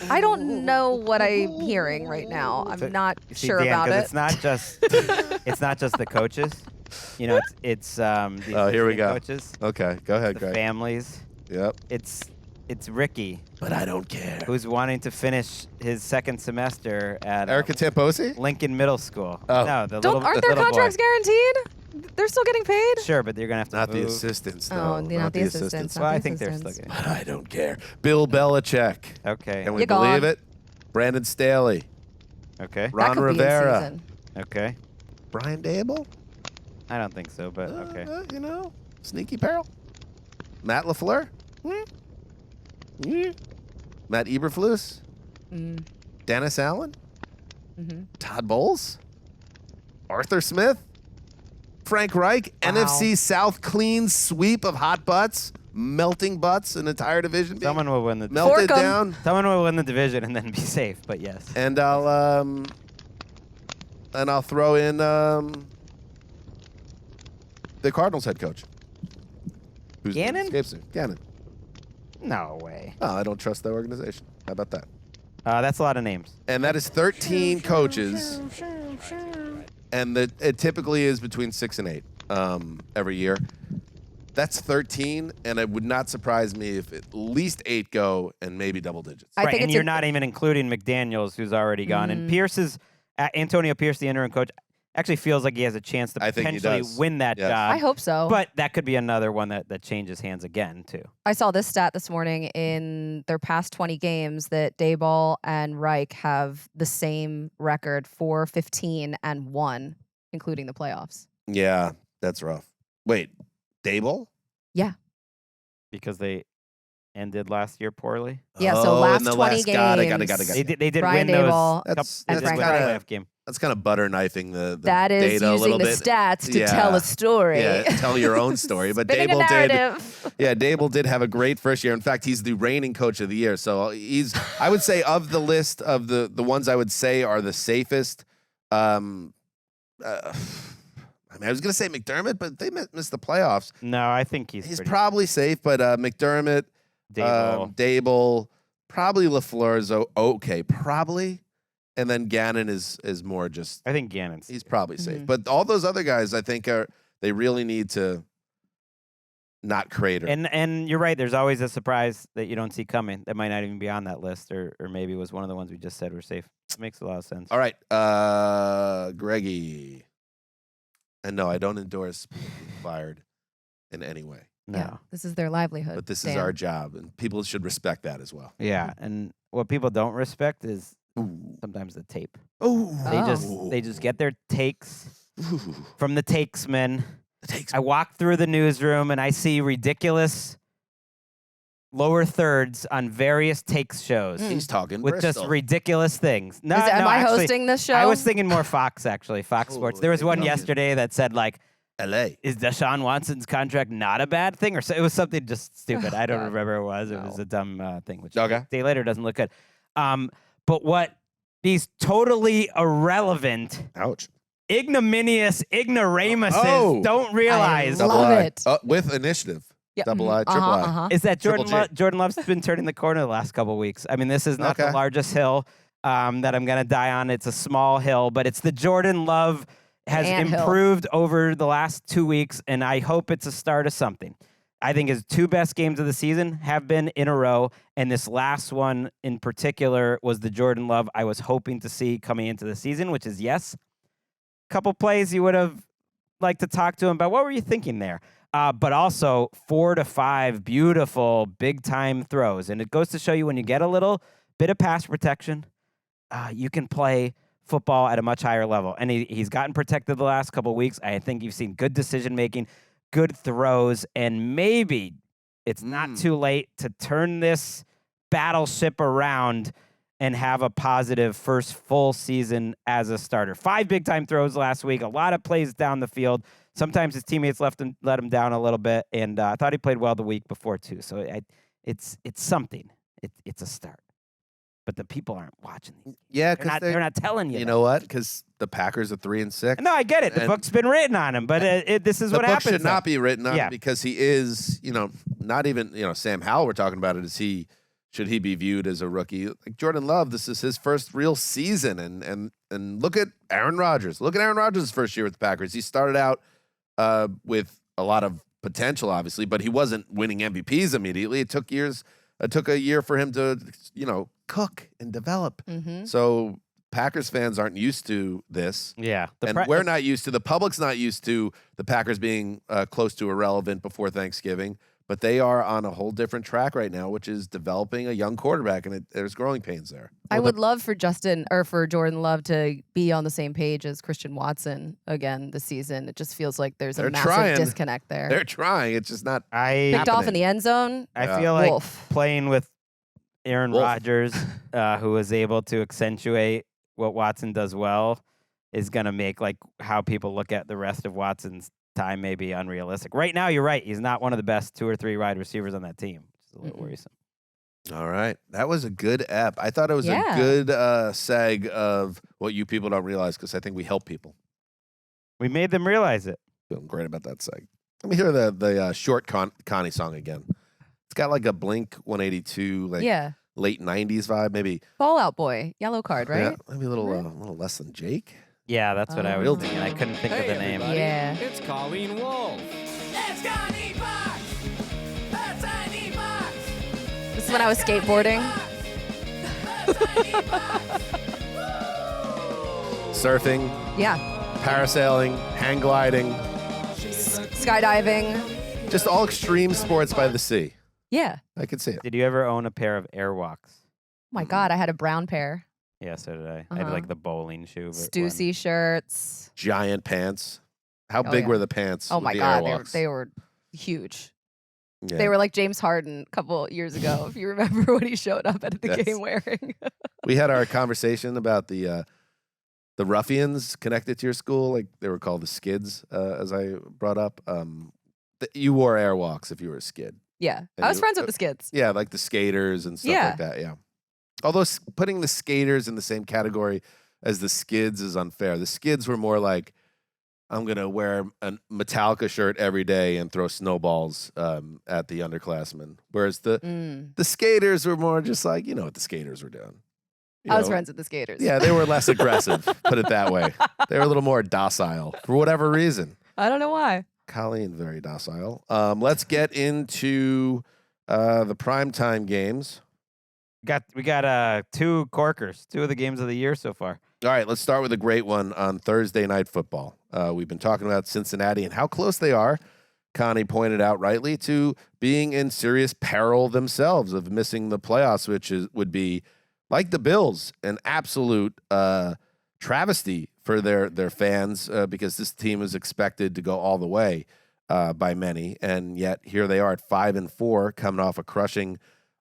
I don't know what I'm hearing right now. I'm not You see, sure Dan, about 'cause it. It's not just the coaches. It's these Oh, here we go. coaches, Okay, go ahead, the Greg. families. Yep. It's Ricky, But I don't care. who's wanting to finish his second semester at Erica Tamposi? Lincoln Middle School. Oh. No, Aren't their little contracts boy. guaranteed? They're still getting paid? Sure, but you're gonna have to Not the move. assistants, Oh, no. not the assistants. Well, I not the think they're assistants. still getting. I don't care. Bill Belichick. Okay. Can we You're believe gone. it? Brandon Staley. Okay. That Ron could be in Rivera. season. Okay. Brian Dable. I don't think so, but okay. Sneaky peril. Matt LaFleur. Matt Eberflus. Mm, Dennis Allen. mhm. Todd Bowles. Arthur Smith. Frank Reich. Wow. NFC South clean sweep of hot butts. Melting butts, an entire division being Someone will win the melted Fork 'em. down. Someone will win the division and then be safe, but yes. And I'll and I'll throw in the Cardinals head coach. Who's Gannon? Escapes me. Gannon. No way. Oh, I don't trust that organization. How about that? That's a lot of names. And that is 13 coaches. And it typically is between 6 and 8 every year. That's 13, and it would not surprise me if at least 8 go and maybe double digits. I think and you're not even including McDaniels, who's already gone. And Antonio Pierce, the interim coach, actually feels like he has a chance to potentially win that job. I hope so. But that could be another one that changes hands again, too. I saw this stat this morning in their past 20 games that Daboll and Reich have the same record, 4-15-1, including the playoffs. Yeah, that's rough. Wait, Daboll? Yeah. Because they ended last year poorly? Yeah, so last in the 20 last, games. Got it. They did Brian win Daboll those and Frank playoff game. That's kind of butter knifing the that is data a using little the bit. stats to tell a story. Yeah, tell your own story. But Spinning a Daboll did. narrative. Yeah, Daboll did have a great first year. In fact, he's the reigning coach of the year. So I would say of the list of the ones I would say are the safest. I mean, I was going to say McDermott, but they missed the playoffs. No, I think he's probably safe, but McDermott, Daboll, probably LaFleur's okay, probably. And then Gannon is more just. I think he's probably safe. But all those other guys, I think, they really need to not crater. And you're right. There's always a surprise that you don't see coming that might not even be on that list, or maybe was one of the ones we just said were safe. It makes a lot of sense. All right, Greggy. And no, I don't endorse being fired in any way. No. Yeah, this is their livelihood. But this is our job, and people should respect that as well. Yeah, and what people don't respect is sometimes the tape. They just get their takes from the takesmen. I walk through the newsroom and I see ridiculous lower thirds on various takes shows. He's talking with Bristol. just ridiculous things. No, am I actually, hosting this show? I was thinking more Fox, actually. Fox Sports. There was one yesterday that said, like, L.A. Is Deshaun Watson's contract not a bad thing? Or so, it was something just stupid. I don't remember what it was. It was a dumb thing, which a day later doesn't look good. But what these totally irrelevant, ignominious ignoramuses don't realize. I love it. With initiative. Yep. Double I, triple I. Is that Jordan Love's been turning the corner the last couple of weeks. I mean, this is not the largest hill that I'm going to die on. It's a small hill, but it's the Jordan Love has improved over the last 2 weeks, and I hope it's a start of something. I think his 2 best games of the season have been in a row, and this last one in particular was the Jordan Love I was hoping to see coming into the season, which is, yes, a couple plays you would have liked to talk to him about. What were you thinking there? But also 4 to 5 beautiful big-time throws. And it goes to show you when you get a little bit of pass protection, you can play football at a much higher level. And he's gotten protected the last couple of weeks. I think you've seen good decision-making, good throws, and maybe it's not too late to turn this battleship around and have a positive first full season as a starter. 5 big-time throws last week, a lot of plays down the field. Sometimes his teammates let him down a little bit, and I thought he played well the week before too. So it's something. It's a start. But the people aren't watching these. Yeah, they're not telling you. You know what? Because the Packers are 3-6. No, I get it. The book's been written on him, but this is what happens. The book should not be written on him because he is, not even, Sam Howell. We're talking about it. Should he be viewed as a rookie? Like Jordan Love, this is his first real season, and look at Aaron Rodgers. Look at Aaron Rodgers' first year with the Packers. He started out with a lot of potential, obviously, but he wasn't winning MVPs immediately. It took years. It took a year for him to, cook and develop. So Packers fans aren't used to this. Yeah. We're not used to, the public's not used to the Packers being close to irrelevant before Thanksgiving, but they are on a whole different track right now, which is developing a young quarterback, and there's growing pains there. I would love for Jordan Love to be on the same page as Christian Watson again this season. It just feels like there's a massive disconnect there. They're trying. It's just not picked off in the end zone. I feel like playing with Aaron Rodgers, who is able to accentuate what Watson does well, is going to make how people look at the rest of Watson's time may be unrealistic. Right now, you're right. He's not one of the best 2 or 3 wide receivers on that team, which is a little worrisome. All right. That was a good ep. I thought it was Yeah. a good seg of what you people don't realize because I think we help people. We made them realize it. Feeling great about that seg. Let me hear the short Connie song again. It's got like a Blink 182, like Yeah. late 90s vibe, maybe. Fallout Boy, yellow card, right? Yeah, maybe a little less than Jake. Yeah, that's what I was Real thinking. I couldn't think of the name. Everybody. Yeah. It's Colleen Wolfe. Let's Connie Box! A tiny box! This is when I was skateboarding. Surfing, Yeah. parasailing, hang gliding, Skydiving. just all extreme sports by the sea. Yeah. I could see it. Did you ever own a pair of Airwalks? Oh my God, I had a brown pair. Yeah, so did I. I had Uh-huh. like the bowling shoe. but Stussy shirts. Giant pants. How Oh, big yeah. were the pants? Oh with my the God, Airwalks? they were huge. Yeah. They were like James Harden a couple years ago, if you remember when he showed up at the Yes. game wearing. We had our conversation about the ruffians connected to your school, like they were called the Skids, as I brought up. You wore Airwalks if you were a Skid. Yeah. And I was you- friends with the Skids. Yeah, like the skaters and stuff Yeah. like that. Yeah. Although putting the skaters in the same category as the Skids is unfair. The Skids were more like, I'm gonna wear a Metallica shirt every day and throw snowballs at the underclassmen. Whereas the skaters were more just like, you know what the skaters were doing. You I was know? friends with the skaters. Yeah, they were less aggressive, put it that way. They were a little more docile for whatever reason. I don't know why. Colleen, very docile. Let's get into the primetime games. We got two corkers, two of the games of the year so far. All right, let's start with a great one on Thursday Night Football. We've been talking about Cincinnati and how close they are. Connie pointed out rightly to being in serious peril themselves of missing the playoffs, which would be like the Bills, an absolute travesty for their fans because this team is expected to go all the way by many, and yet here they are at 5-4, coming off a crushing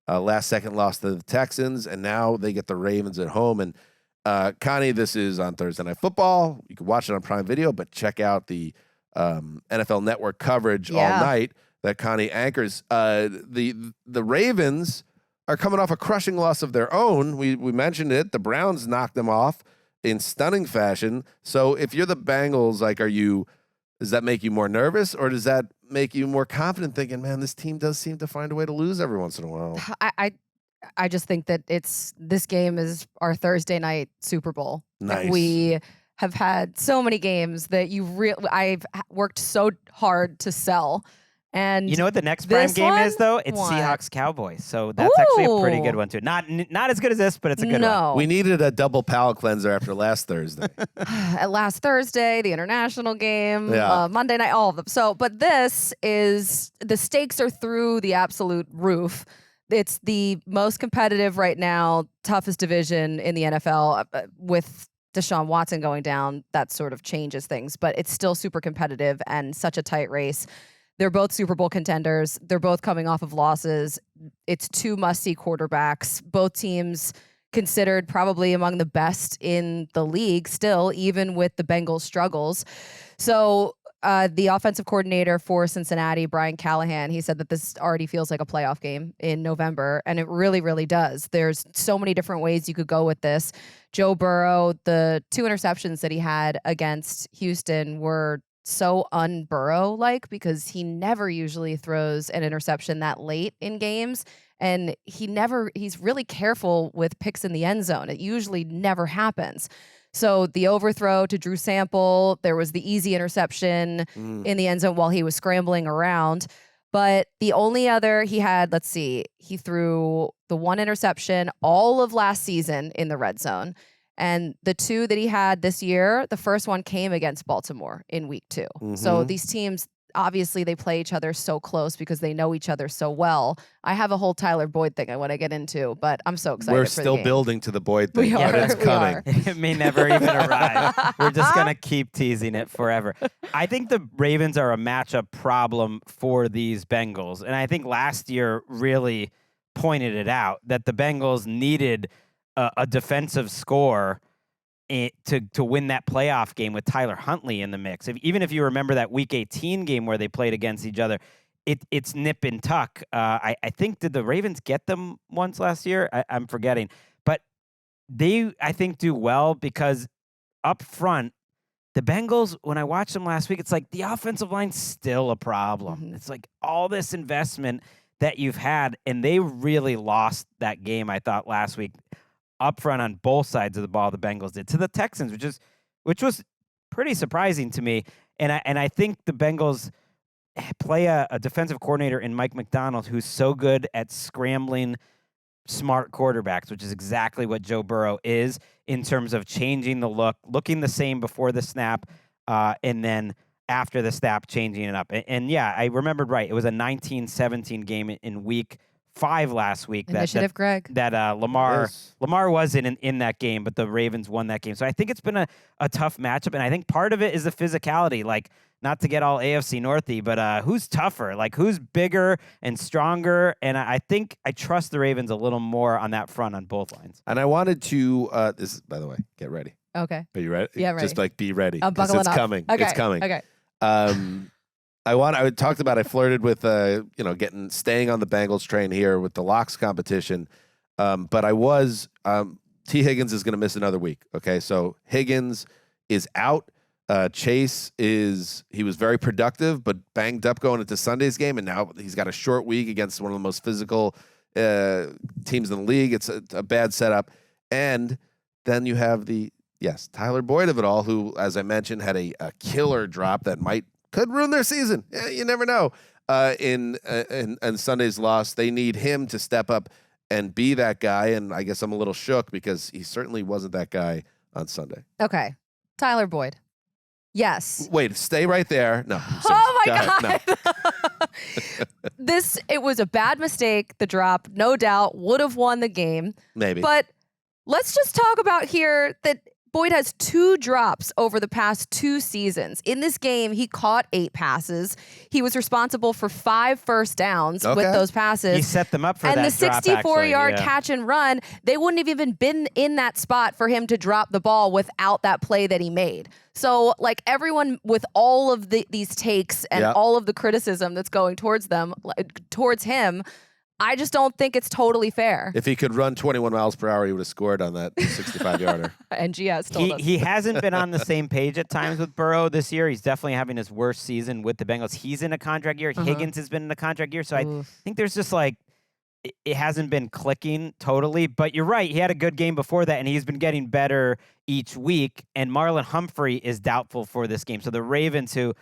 last-second loss to the Texans, and now they get the Ravens at home. And Connie, this is on Thursday Night Football. You can watch it on Prime Video, but check out the NFL Network coverage all night that Connie anchors. The Ravens are coming off a crushing loss of their own. We mentioned it. The Browns knocked them off in stunning fashion. So if you're the Bengals, like, does that make you more nervous, or does that make you more confident thinking, man, this team does seem to find a way to lose every once in a while? I just think that this game is our Thursday night Super Bowl. Nice. We have had so many games that I've worked so hard to sell. And You know what the next prime this game is, one? though? It's What? Seahawks Cowboys. So that's actually a pretty good Ooh. one, too. Not as good as this, but it's a good one. no. We needed a double palate cleanser after last Thursday. At last Thursday, the international game, Yeah. Monday night, all of them. So, but this is, the stakes are through the absolute roof. It's the most competitive right now, toughest division in the NFL. With Deshaun Watson going down, that sort of changes things, but it's still super competitive and such a tight race. They're both Super Bowl contenders. They're both coming off of losses. It's two must-see quarterbacks. Both teams considered probably among the best in the league still, even with the Bengals' struggles. So the offensive coordinator for Cincinnati, Brian Callahan, he said that this already feels like a playoff game in November, and it really, really does. There's so many different ways you could go with this. Joe Burrow, the 2 interceptions that he had against Houston were so un-Burrow-like because he never usually throws an interception that late in games, and he's really careful with picks in the end zone. It usually never happens. So the overthrow to Drew Sample, there was the easy interception in the end zone while he was scrambling around. But the only other he threw the 1 interception all of last season in the red zone. And the 2 that he had this year, the first one came against Baltimore in week 2. So these teams, obviously, they play each other so close because they know each other so well. I have a whole Tyler Boyd thing I want to get into, but I'm so excited. We're for the still game. building to the Boyd thing, We but are, it's we coming. are. It may never even arrive. We're just going to keep teasing it forever. I think the Ravens are a matchup problem for these Bengals. And I think last year really pointed it out that the Bengals needed a defensive score to win that playoff game with Tyler Huntley in the mix. Even if you remember that Week 18 game where they played against each other, it's nip and tuck. I think, did the Ravens get them once last year? I'm forgetting. But they, I think, do well because up front, the Bengals, when I watched them last week, it's like the offensive line's still a problem. Mhm. It's like all this investment that you've had, and they really lost that game, I thought, last week up front on both sides of the ball. The Bengals did to the Texans, which was pretty surprising to me. And I think the Bengals play a defensive coordinator in Mike McDonald who's so good at scrambling smart quarterbacks, which is exactly what Joe Burrow is in terms of changing the look, looking the same before the snap, and then after the snap, changing it up. And yeah, I remembered right. It was a 19-17 game in week 5 last week. Initiative, Greg. That Lamar was in that game, but the Ravens won that game. So I think it's been a tough matchup, and I think part of it is the physicality. Like, not to get all AFC Northy, but who's tougher? Like, who's bigger and stronger? And I think I trust the Ravens a little more on that front on both lines. And I wanted to, this is, by the way, get ready. Okay. Are you ready? Yeah, ready. Just like be ready. I'm buckling it's up. coming. Okay. It's coming. Okay. I talked about, I flirted with, staying on the Bengals train here with the locks competition. But I was, T. Higgins is going to miss another week. Okay. So Higgins is out. Chase he was very productive, but banged up going into Sunday's game. And now he's got a short week against one of the most physical teams in the league. It's a bad setup. And then you have Tyler Boyd of it all, who, as I mentioned, had a killer drop that could ruin their season. Yeah, you never know. In Sunday's loss, they need him to step up and be that guy. And I guess I'm a little shook because he certainly wasn't that guy on Sunday. Okay. Tyler Boyd. Yes. Wait, stay right there. No. Oh my God. No. It was a bad mistake, the drop, no doubt, would have won the game. Maybe. But let's just talk about here that Boyd has 2 drops over the past 2 seasons. In this game, he caught 8 passes. He was responsible for 5 first downs with those passes. He set them up for and that the 64-yard catch and run, they wouldn't have even been in that spot for him to drop the ball without that play that he made. So, like, everyone with all of these takes and all of the criticism that's going towards him, I just don't think it's totally fair. If he could run 21 miles per hour, he would have scored on that 65-yarder. And GS told us. He hasn't been on the same page at times with Burrow this year. He's definitely having his worst season with the Bengals. He's in a contract year. Higgins has been in a contract year. So I think there's just it hasn't been clicking totally. But you're right. He had a good game before that, and he's been getting better each week. And Marlon Humphrey is doubtful for this game. So the Ravens, who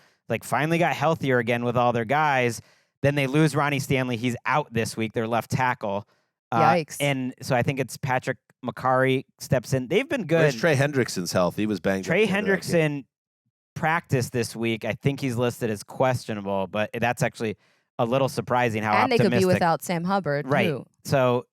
finally got healthier again with all their guys, then they lose Ronnie Stanley. He's out this week, their left tackle. Yikes. And so I think it's Patrick McCarry steps in. They've been good. Where's Trey Hendrickson's health? He was banged up. Trey Hendrickson practiced this week. I think he's listed as questionable, but that's actually a little surprising how optimistic. And they could be without Sam Hubbard, right? Too. So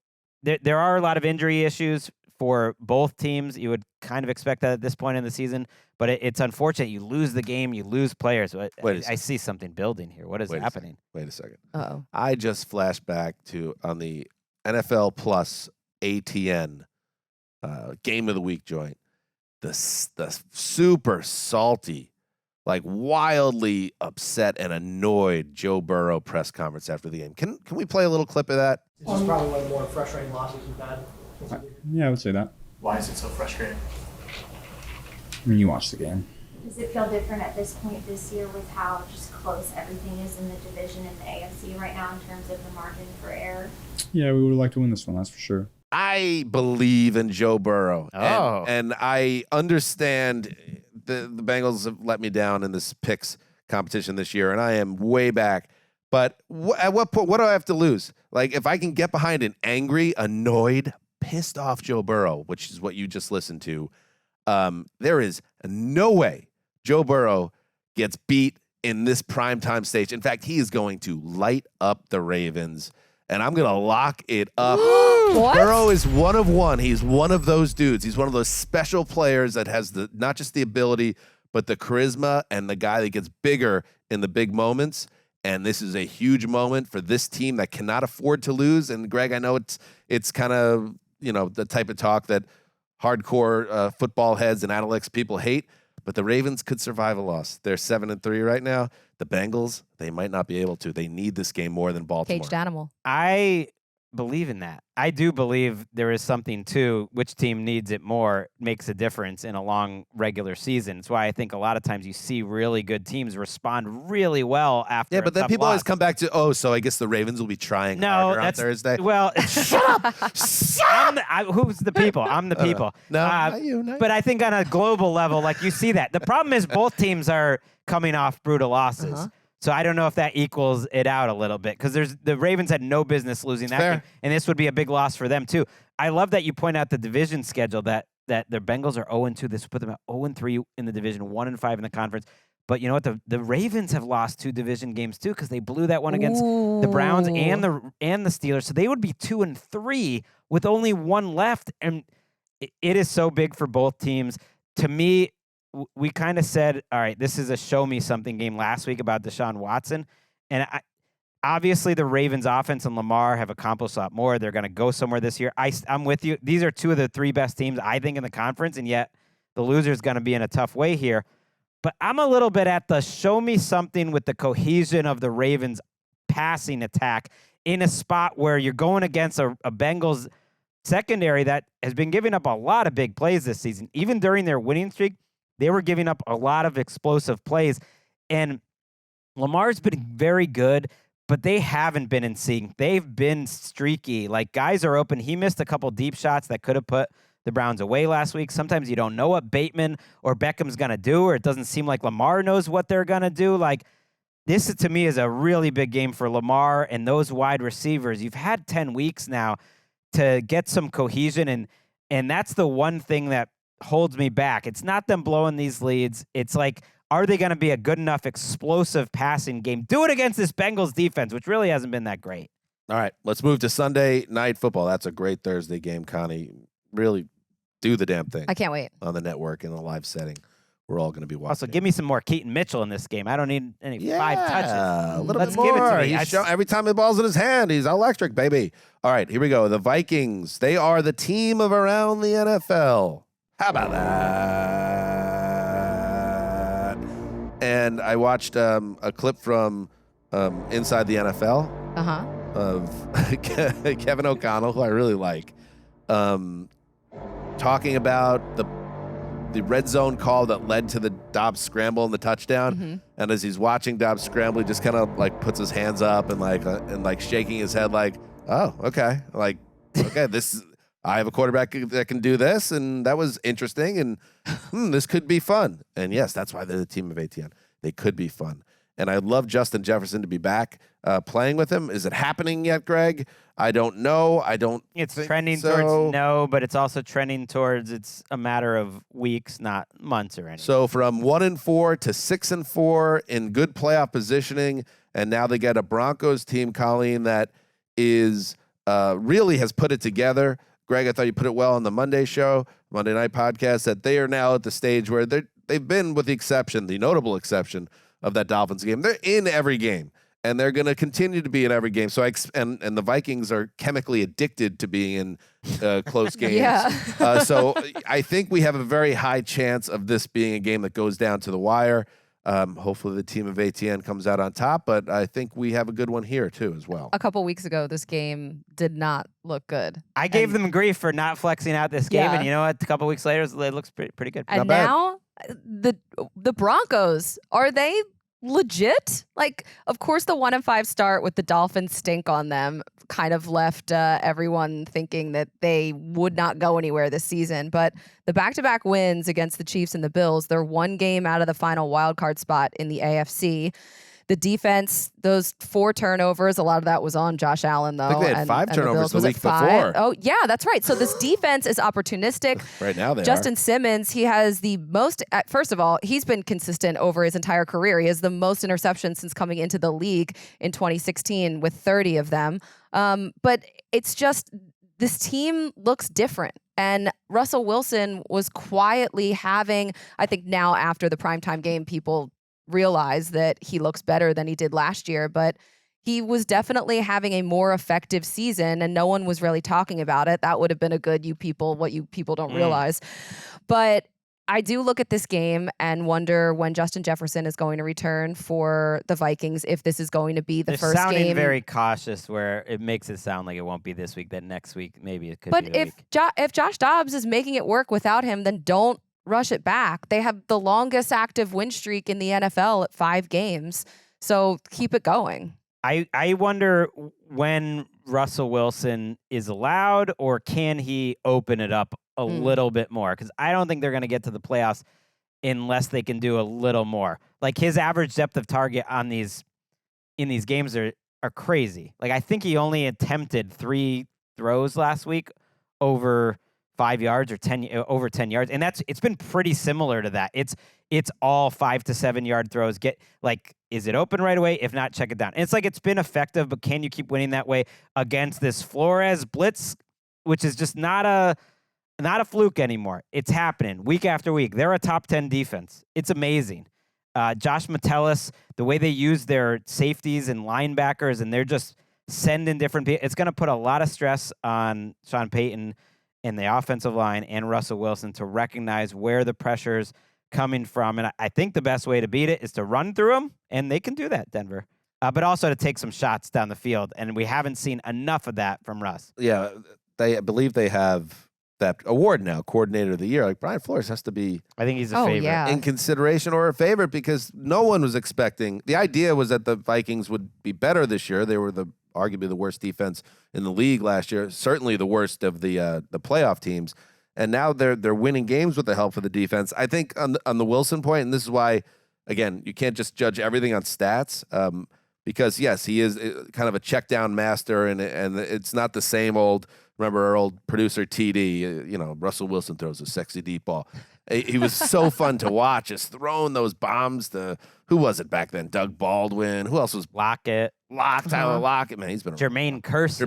there are a lot of injury issues for both teams. You would kind of expect that at this point in the season, but it's unfortunate. You lose the game, you lose players. I see something building here. What is happening? Wait a second. Uh-oh. I just flashed back to on the NFL Plus ATN Game of the Week joint. The super salty, wildly upset and annoyed Joe Burrow press conference after the game. Can we play a little clip of that? This is probably one of the more frustrating losses you've had. Yeah, I would say that. Why is it so frustrating? I mean, you watched the game. Does it feel different at this point this year with how just close everything is in the division in the AFC right now in terms of the margin for error? Yeah, we would have liked to win this one, that's for sure. I believe in Joe Burrow. And I understand the Bengals have let me down in this picks competition this year, and I am way back. But at what point, what do I have to lose? If I can get behind an angry, annoyed, pissed off Joe Burrow, which is what you just listened to, there is no way Joe Burrow gets beat in this primetime stage. In fact, he is going to light up the Ravens, and I'm going to lock it up. What? Burrow is one of one. He's one of those dudes. He's one of those special players that has not just the ability, but the charisma and the guy that gets bigger in the big moments. And this is a huge moment for this team that cannot afford to lose. And Greg, I know it's kind of, the type of talk that hardcore football heads and analytics people hate, but the Ravens could survive a loss. They're 7-3 right now. The Bengals, they might not be able to. They need this game more than Baltimore. Caged animal. I believe in that. I do believe there is something to which team needs it more makes a difference in a long regular season. It's why I think a lot of times you see really good teams respond really well after. Yeah, but then people always loss. come back to, so I guess the Ravens will be trying harder on Thursday. Well, shut up. Who's the people? I'm the people. No, not you. Not But I think on a global level, like you see that. The problem is both teams are coming off brutal losses. Uh-huh. So I don't know if that equals it out a little bit because the Ravens had no business losing that game, and this would be a big loss for them too. I love that you point out the division schedule that the Bengals are 0-2. This would put them at 0-3 in the division, 1-5 in the conference. But you know what? The Ravens have lost 2 division games too because they blew that one against the Browns and the Steelers. So they would be 2-3 with only 1 left, and it is so big for both teams. To me, we kind of said, all right, this is a show me something game last week about Deshaun Watson. And obviously the Ravens offense and Lamar have accomplished a lot more. They're going to go somewhere this year. I'm with you. These are 2 of the 3 best teams, I think, in the conference. And yet the loser is going to be in a tough way here. But I'm a little bit at the show me something with the cohesion of the Ravens passing attack in a spot where you're going against a Bengals secondary that has been giving up a lot of big plays this season. Even during their winning streak, they were giving up a lot of explosive plays, and Lamar's been very good, but they haven't been in sync. They've been streaky. Like, guys are open. He missed a couple deep shots that could have put the Browns away last week. Sometimes you don't know what Bateman or Beckham's going to do, or it doesn't seem like Lamar knows what they're going to do. Like, this, to me, is a really big game for Lamar and those wide receivers. You've had 10 weeks now to get some cohesion, and that's the one thing that holds me back. It's not them blowing these leads. It's like, are they going to be a good enough explosive passing game? Do it against this Bengals defense, which really hasn't been that great. All right, let's move to Sunday Night Football. That's a great Thursday game, Connie. Really do the damn thing. I can't wait. On the network in a live setting. We're all going to be watching. Also, give me some more Keaton Mitchell in this game. I don't need any 5 touches. A little Let's bit give it more. to me. Every time the ball's in his hand, he's electric, baby. All right, here we go. The Vikings. They are the team of around the NFL. How about that? And I watched a clip from Inside the NFL of Kevin O'Connell, who I really like, talking about the red zone call that led to the Dobbs scramble and the touchdown. Mm-hmm. And as he's watching Dobbs scramble, he just kind of like puts his hands up and like shaking his head like, oh, okay. Like, okay, I have a quarterback that can do this, and that was interesting, and this could be fun. And yes, that's why they're the team of ATN. They could be fun. And I'd love Justin Jefferson to be back playing with him. Is it happening yet, Greg? I don't know. It's trending towards no, but it's also trending towards it's a matter of weeks, not months or anything. So from 1-4 to 6-4 in good playoff positioning, and now they get a Broncos team, Colleen, that is really has put it together. Greg, I thought you put it well on the Monday Night Podcast, that they are now at the stage where they've been, with the notable exception of that Dolphins game. They're in every game, and they're going to continue to be in every game. So and the Vikings are chemically addicted to being in close games. Yeah. So I think we have a very high chance of this being a game that goes down to the wire. Hopefully the team of ATN comes out on top, but I think we have a good one here too as well. A couple weeks ago, this game did not look good. I gave them grief for not flexing out this game, and you know what? A couple weeks later, it looks pretty good. And now the Broncos, are they legit? Like, of course, the 1-5 start with the Dolphins stink on them kind of left everyone thinking that they would not go anywhere this season. But the back-to-back wins against the Chiefs and the Bills, they're 1 game out of the final wildcard spot in the AFC. The defense, those 4 turnovers, a lot of that was on Josh Allen, though. I think they had 5 turnovers the week before. before. Oh, yeah, that's right. So this defense is opportunistic. Right now they Justin Simmons, he has the most, first of all, he's been consistent over his entire career. He has the most interceptions since coming into the league in 2016 with 30 of them. But it's just, this team looks different. And Russell Wilson was quietly having, I think now after the primetime game, people realize that he looks better than he did last year, but he was definitely having a more effective season, and no one was really talking about it. That would have been a good what you people don't realize. But I do look at this game and wonder when Justin Jefferson is going to return for the Vikings, if this is going to be the They're first sounding game. very cautious where it makes it sound like it won't be this week, that next week maybe it could But be the if week. if Josh Dobbs is making it work without him, then don't rush it back. They have the longest active win streak in the NFL at 5 games. So keep it going. I wonder when Russell Wilson is allowed, or can he open it up a little bit more? Because I don't think they're going to get to the playoffs unless they can do a little more. Like his average depth of target in these games are crazy. Like I think he only attempted 3 throws last week over 5 yards or over 10 yards, and it's been pretty similar to that. It's all 5 to 7 yard throws. Is it open right away? If not, check it down. And it's like it's been effective, but can you keep winning that way against this Flores blitz, which is just not a fluke anymore? It's happening week after week. They're a top 10 defense. It's amazing. Josh Metellus, the way they use their safeties and linebackers, and they're just sending different people. It's going to put a lot of stress on Sean Payton and the offensive line and Russell Wilson to recognize where the pressure's coming from. And I think the best way to beat it is to run through them, and they can do that, Denver. But also to take some shots down the field, and we haven't seen enough of that from Russ. Yeah, I believe they have that award now, Coordinator of the Year. Like Brian Flores has to be, I think he's a favorite. In consideration or a favorite, because no one was expecting. The idea was that the Vikings would be better this year. They were arguably the worst defense in the league last year, certainly the worst of the playoff teams. And now they're winning games with the help of the defense. I think on the Wilson point, and this is why, again, you can't just judge everything on stats, because yes, he is kind of a check down master, and it's not the same old. Remember our old producer TD? Russell Wilson throws a sexy deep ball. He was so fun to watch, just throwing those bombs to who was it back then? Doug Baldwin. Who else was Lockett? Tyler Lockett. Man, he's been Jermaine Kearse.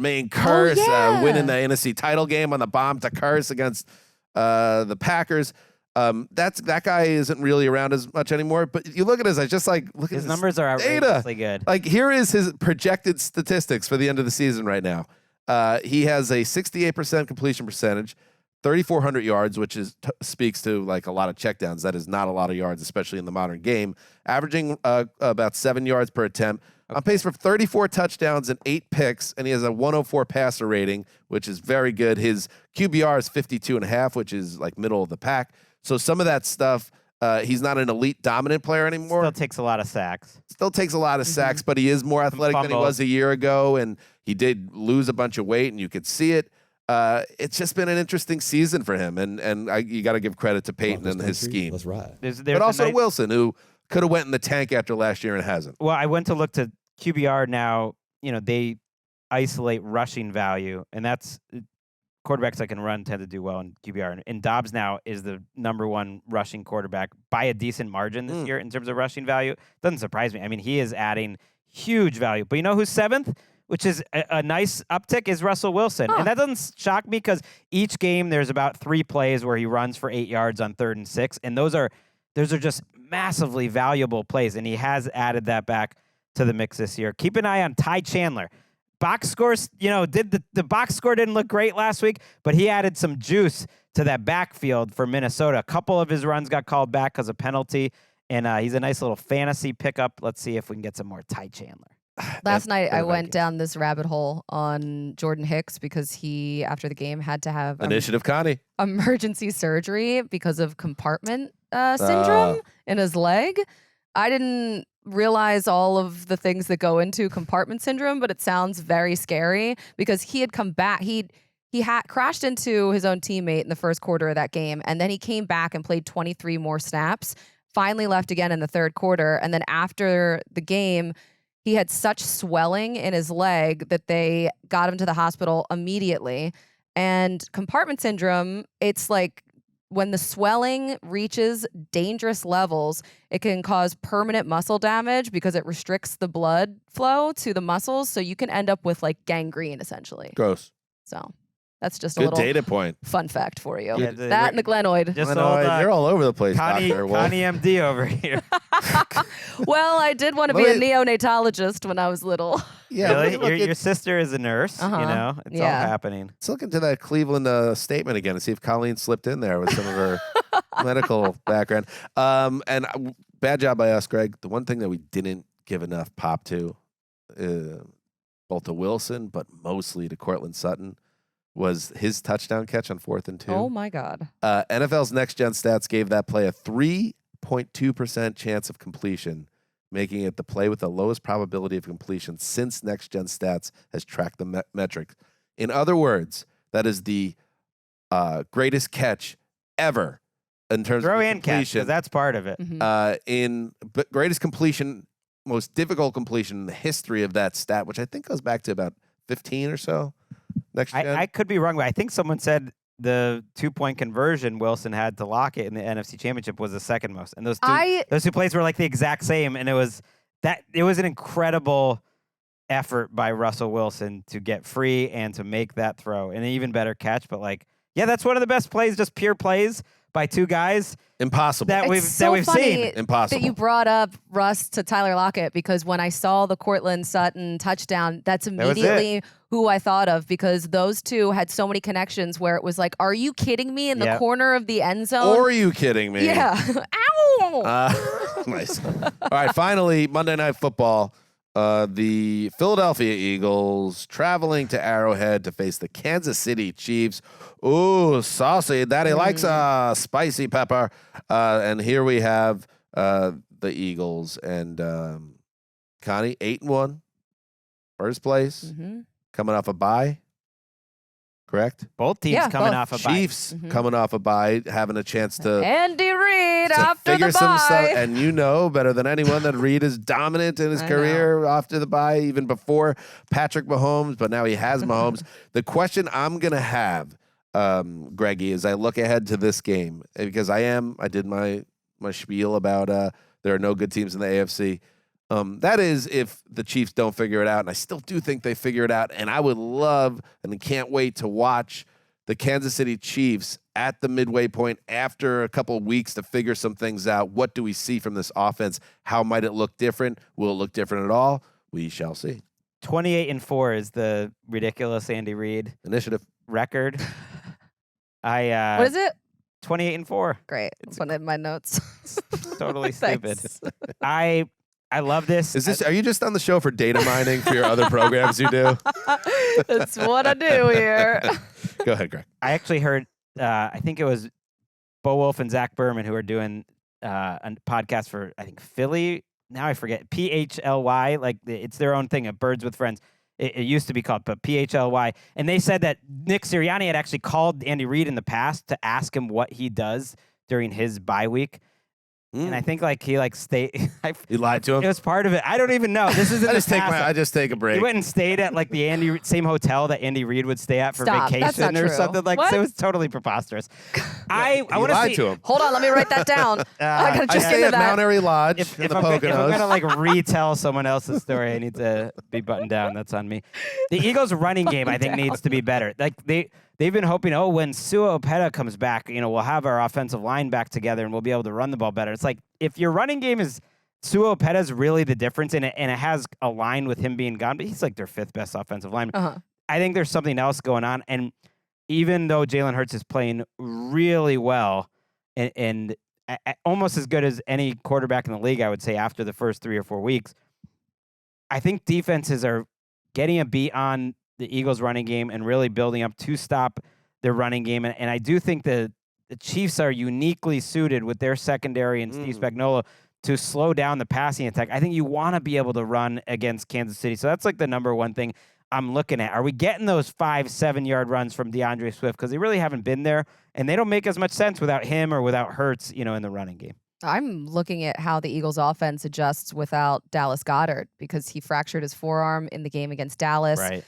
Winning the NFC title game on the bomb to Kearse against the Packers. That guy isn't really around as much anymore. But you look at his numbers are outrageously good. Like here is his projected statistics for the end of the season right now. He has a 68% completion percentage, 3,400 yards, which speaks to like a lot of checkdowns. That is not a lot of yards, especially in the modern game. Averaging about 7 yards per attempt. On pace for 34 touchdowns and 8 picks, and he has a 104 passer rating, which is very good. His QBR is 52.5, which is like middle of the pack. So some of that stuff, he's not an elite dominant player anymore. Still takes a lot of sacks. But he is more athletic than he was a year ago, and he did lose a bunch of weight, and you could see it. It's just been an interesting season for him, and you got to give credit to Peyton and his scheme. Let's ride. But also Wilson, who could have went in the tank after last year and hasn't. Well, I went to look to QBR now. They isolate rushing value, and that's quarterbacks that can run tend to do well in QBR. And Dobbs now is the #1 rushing quarterback by a decent margin this year in terms of rushing value. Doesn't surprise me. I mean, he is adding huge value. But you know who's 7th? Which is a nice uptick, is Russell Wilson. And that doesn't shock me because each game there's about 3 plays where he runs for 8 yards on 3rd and 6. And those are just massively valuable plays. And he has added that back to the mix this year. Keep an eye on Ty Chandler. Box scores, the box score didn't look great last week, but he added some juice to that backfield for Minnesota. A couple of his runs got called back because of penalty. And he's a nice little fantasy pickup. Let's see if we can get some more Ty Chandler. Last night, I went down this rabbit hole on Jordan Hicks because he, after the game, had to have Initiative Connie emergency surgery because of compartment syndrome in his leg. I didn't realize all of the things that go into compartment syndrome, but it sounds very scary because he had come back. He had crashed into his own teammate in the first quarter of that game, and then he came back and played 23 more snaps, finally left again in the third quarter, and then after the game, he had such swelling in his leg that they got him to the hospital immediately. And compartment syndrome, it's like when the swelling reaches dangerous levels, it can cause permanent muscle damage because it restricts the blood flow to the muscles. So you can end up with like gangrene, essentially. Gross. So that's just Good a little data point. fun fact for you. Yeah, that and the glenoid. You're all over the place, Connie Dr. Wolf. MD over here. Well, I did want to be a neonatologist when I was little. Yeah, really? Your sister is a nurse, It's all happening. Let's look into that Cleveland statement again and see if Colleen slipped in there with some of her medical background. And bad job by us, Greg. The one thing that we didn't give enough pop to, both to Wilson, but mostly to Cortland Sutton, was his touchdown catch on 4th and 2. Oh my God. NFL's Next Gen Stats gave that play a 3.2% chance of completion, making it the play with the lowest probability of completion since Next Gen Stats has tracked the metric. In other words, that is the greatest catch ever in terms Throw of and catch, completion. 'cause that's part of it. Greatest completion, most difficult completion in the history of that stat, which I think goes back to about 15 or so. Next gen. I could be wrong, but I think someone said the 2-point conversion Wilson had to lock it in the NFC Championship was the second most, and those two plays were like the exact same, and it was an incredible effort by Russell Wilson to get free and to make that throw, and an even better catch. But that's one of the best plays, just pure plays by two guys. Impossible. That we've seen. Impossible. That you brought up Russ to Tyler Lockett, because when I saw the Cortland Sutton touchdown, that's immediately who I thought of, because those two had so many connections where it was like, are you kidding me, in the corner of the end zone? Or are you kidding me? Yeah. Ow! Nice. All right, finally, Monday Night Football. The Philadelphia Eagles traveling to Arrowhead to face the Kansas City Chiefs. Ooh, saucy. Daddy likes spicy pepper. And here we have the Eagles. And Connie, 8-1. First place. Coming off a bye. Correct? Both teams coming off a bye. Chiefs coming off a bye, having a chance to Andy Reid after figure the some stuff. bye. And you know better than anyone that Reid is dominant in his career after the bye, even before Patrick Mahomes, but now he has Mahomes. The question I'm going to have, Greggy, as I look ahead to this game, because I did my spiel about there are no good teams in the AFC. That is if the Chiefs don't figure it out, and I still do think they figure it out, and I would love and can't wait to watch the Kansas City Chiefs at the midway point after a couple of weeks to figure some things out. What do we see from this offense? How might it look different? Will it look different at all? We shall see. 28-4 is the ridiculous Andy Reid initiative record. What is it? 28-4. Great. It's one in my notes. Totally stupid. I love this. Are you just on the show for data mining for your other programs you do? That's what I do here. Go ahead, Greg. I actually heard, I think it was Bo Wolf and Zach Berman who are doing a podcast for, I think, Philly. Now I forget. PHLY. Like, it's their own thing, Birds with Friends. It used to be called, but PHLY. And they said that Nick Sirianni had actually called Andy Reid in the past to ask him what he does during his bye week. And I think he stayed. You lied to him. It was part of it. I don't even know. This is I just take a break. He went and stayed at the same hotel that Andy Reid would stay at for Stop. That's vacation not or true. something like that. So it was totally preposterous. I want to see. To him. Hold on, let me write that down. I gotta check stay into at that. Mount Airy Lodge in the Poconos. If I'm gonna retell someone else's story, I need to be buttoned down. That's on me. The Eagles' running game, I think, needs to be better. They've been hoping, when Sua Opeta comes back, we'll have our offensive line back together and we'll be able to run the ball better. It's like, if your running game is Sua Opeta is really the difference, and it has aligned with him being gone, but he's like their 5th best offensive lineman. I think there's something else going on. And even though Jalen Hurts is playing really well and almost as good as any quarterback in the league, I would say, after the first 3 or 4 weeks, I think defenses are getting a beat on the Eagles' running game and really building up to stop their running game. And I do think the Chiefs are uniquely suited with their secondary and Steve Spagnuolo to slow down the passing attack. I think you want to be able to run against Kansas City. So that's the number one thing I'm looking at. Are we getting those 5-7 yard runs from DeAndre Swift? Because they really haven't been there, and they don't make as much sense without him or without Hurts, in the running game. I'm looking at how the Eagles offense adjusts without Dallas Goedert, because he fractured his forearm in the game against Dallas. Right.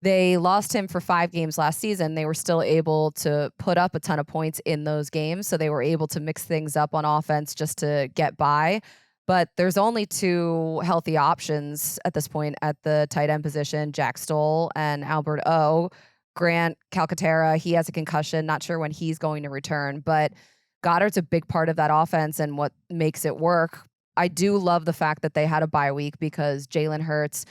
They lost him for 5 games last season. They were still able to put up a ton of points in those games, so they were able to mix things up on offense just to get by. But there's only 2 healthy options at this point at the tight end position, Jack Stoll and Albert O. Grant Calcaterra, he has a concussion. Not sure when he's going to return, but Goddard's a big part of that offense and what makes it work. I do love the fact that they had a bye week, because Jalen Hurts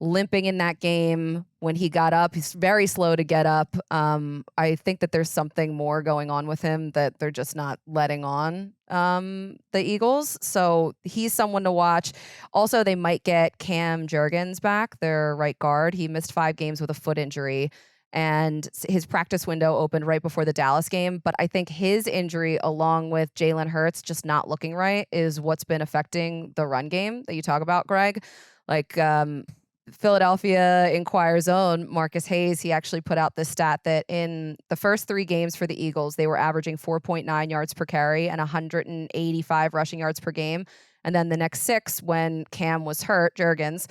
limping in that game. When he got up, he's very slow to get up. I think that there's something more going on with him that they're just not letting on, the Eagles. So he's someone to watch. Also, they might get Cam Jurgens back, their right guard. He missed 5 games with a foot injury, and his practice window opened right before the Dallas game. But I think his injury, along with Jalen Hurts just not looking right, is what's been affecting the run game that you talk about, Greg. Like, Philadelphia Inquirer's own Marcus Hayes, he actually put out this stat that in the first 3 games for the Eagles, they were averaging 4.9 yards per carry and 185 rushing yards per game. And then the next 6, when Cam was hurt, Jurgens,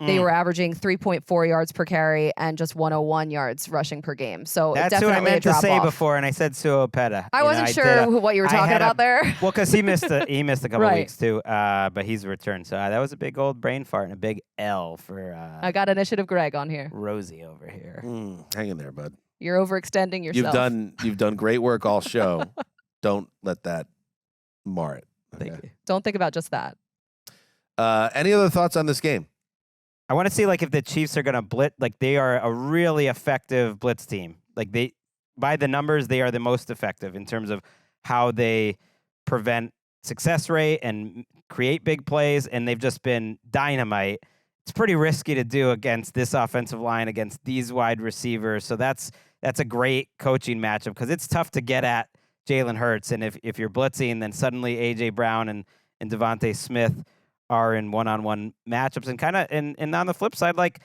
they were averaging 3.4 yards per carry and just 101 yards rushing per game. So That's definitely who I meant to say off. before, and I said Suopeta. I wasn't sure what you were talking about there. Well, because he missed a couple Right. weeks too, but he's returned. So that was a big old brain fart and a big L for I got Initiative Greg on here. Rosie over here. Hang in there, bud. You're overextending yourself. You've done great work all show. Don't let that mar it. Thank you. Don't think about just that. Any other thoughts on this game? I want to see like if the Chiefs are going to blitz. Like they are a really effective blitz team. Like by the numbers, they are the most effective in terms of how they prevent success rate and create big plays. And they've just been dynamite. It's pretty risky to do against this offensive line, against these wide receivers. So that's a great coaching matchup because it's tough to get at Jalen Hurts. And if you're blitzing, then suddenly A.J. Brown and Devontae Smith are in one-on-one matchups, and on the flip side, like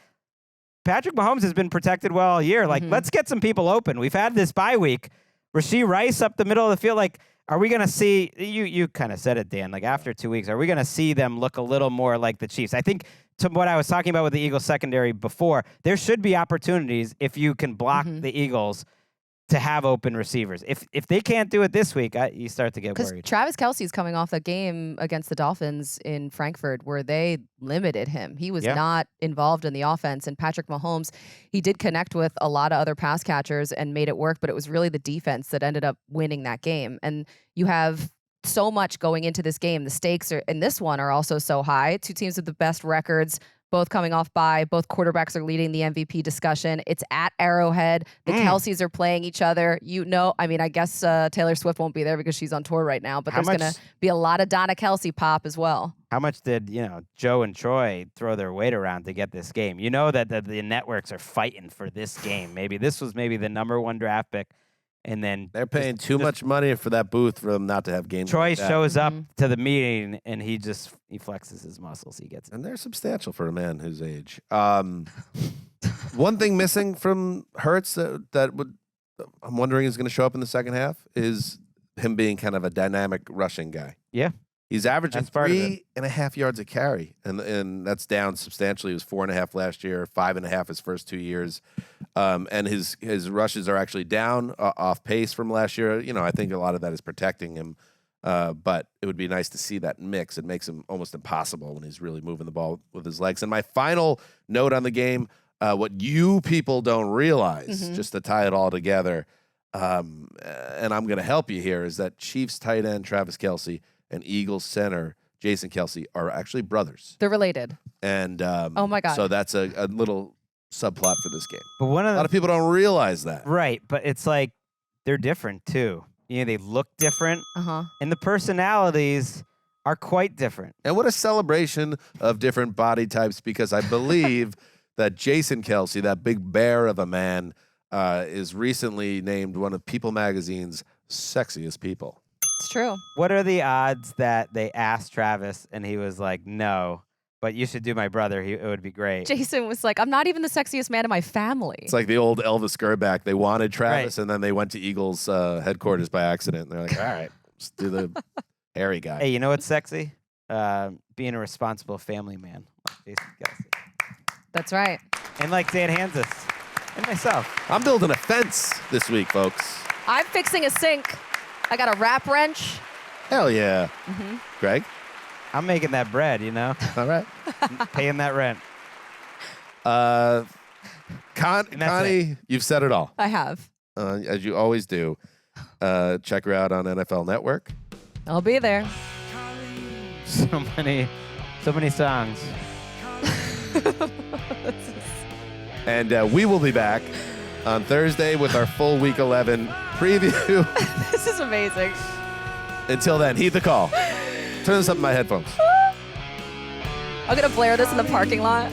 Patrick Mahomes has been protected well all year. Like, let's get some people open. We've had this bye week. Rashee Rice up the middle of the field. Like, are we going to see, you kind of said it, Dan, like after 2 weeks, are we going to see them look a little more like the Chiefs? I think to what I was talking about with the Eagles secondary before, there should be opportunities if you can block the Eagles to have open receivers. If they can't do it this week, you start to get worried. Travis Kelce's coming off a game against the Dolphins in Frankfurt where they limited him. He was not involved in the offense. And Patrick Mahomes, he did connect with a lot of other pass catchers and made it work, but it was really the defense that ended up winning that game. And you have so much going into this game. The stakes in this one are also so high. 2 teams with the best records, both coming off bye. Both quarterbacks are leading the MVP discussion. It's at Arrowhead. The Kelce's are playing each other. I guess Taylor Swift won't be there because she's on tour right now, but there's going to be a lot of Donna Kelce pop as well. How much did, Joe and Troy throw their weight around to get this game? You know that the networks are fighting for this game. Maybe this was the number 1 draft pick. And then they're paying too much money for that booth for them not to have games. Troy like that. shows up to the meeting and he flexes his muscles. He gets it. And they're substantial for a man his age. One thing missing from Hurts that I'm wondering is going to show up in the second half is him being kind of a dynamic rushing guy. Yeah. He's averaging 3.5 yards a carry, and that's down substantially. He was 4.5 last year, 5.5 his first 2 years, and his rushes are actually down off pace from last year. I think a lot of that is protecting him, but it would be nice to see that mix. It makes him almost impossible when he's really moving the ball with his legs. And my final note on the game, what you people don't realize, just to tie it all together, and I'm going to help you here, is that Chiefs tight end Travis Kelce and Eagles center Jason Kelce are actually brothers. They're related. And oh my God. So that's a little subplot for this game. But a lot of people don't realize that. Right, but it's like they're different too. They look different. And the personalities are quite different. And what a celebration of different body types, because I believe that Jason Kelce, that big bear of a man, is recently named one of People Magazine's sexiest people. It's true. What are the odds that they asked Travis and he was like, no, but you should do my brother. It would be great. Jason was like, I'm not even the sexiest man in my family. It's like the old Elvis Gerback. They wanted Travis, and then they went to Eagles headquarters by accident. And they're like, all right, let's do the hairy guy. Hey, you know what's sexy? Being a responsible family man. Like Jason Kelce. That's right. And like Dan Hanzus and myself. I'm building a fence this week, folks. I'm fixing a sink. I got a wrap wrench. Hell yeah. Greg? I'm making that bread, All right. Paying that rent. Connie, you've said it all. I have. As you always do. Check her out on NFL Network. I'll be there. So many songs. And we will be back on Thursday with our full Week 11 preview. This is amazing. Until then, heed the call. Turn this up in my headphones. I'm going to blare this in the parking lot.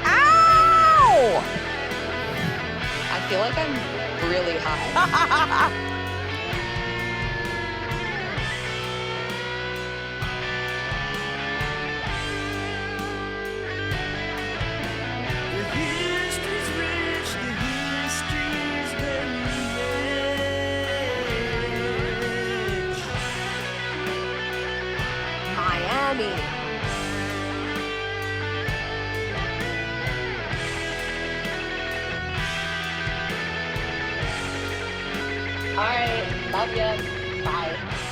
Ow! I feel like I'm really high. Miami. All right, love you. Bye.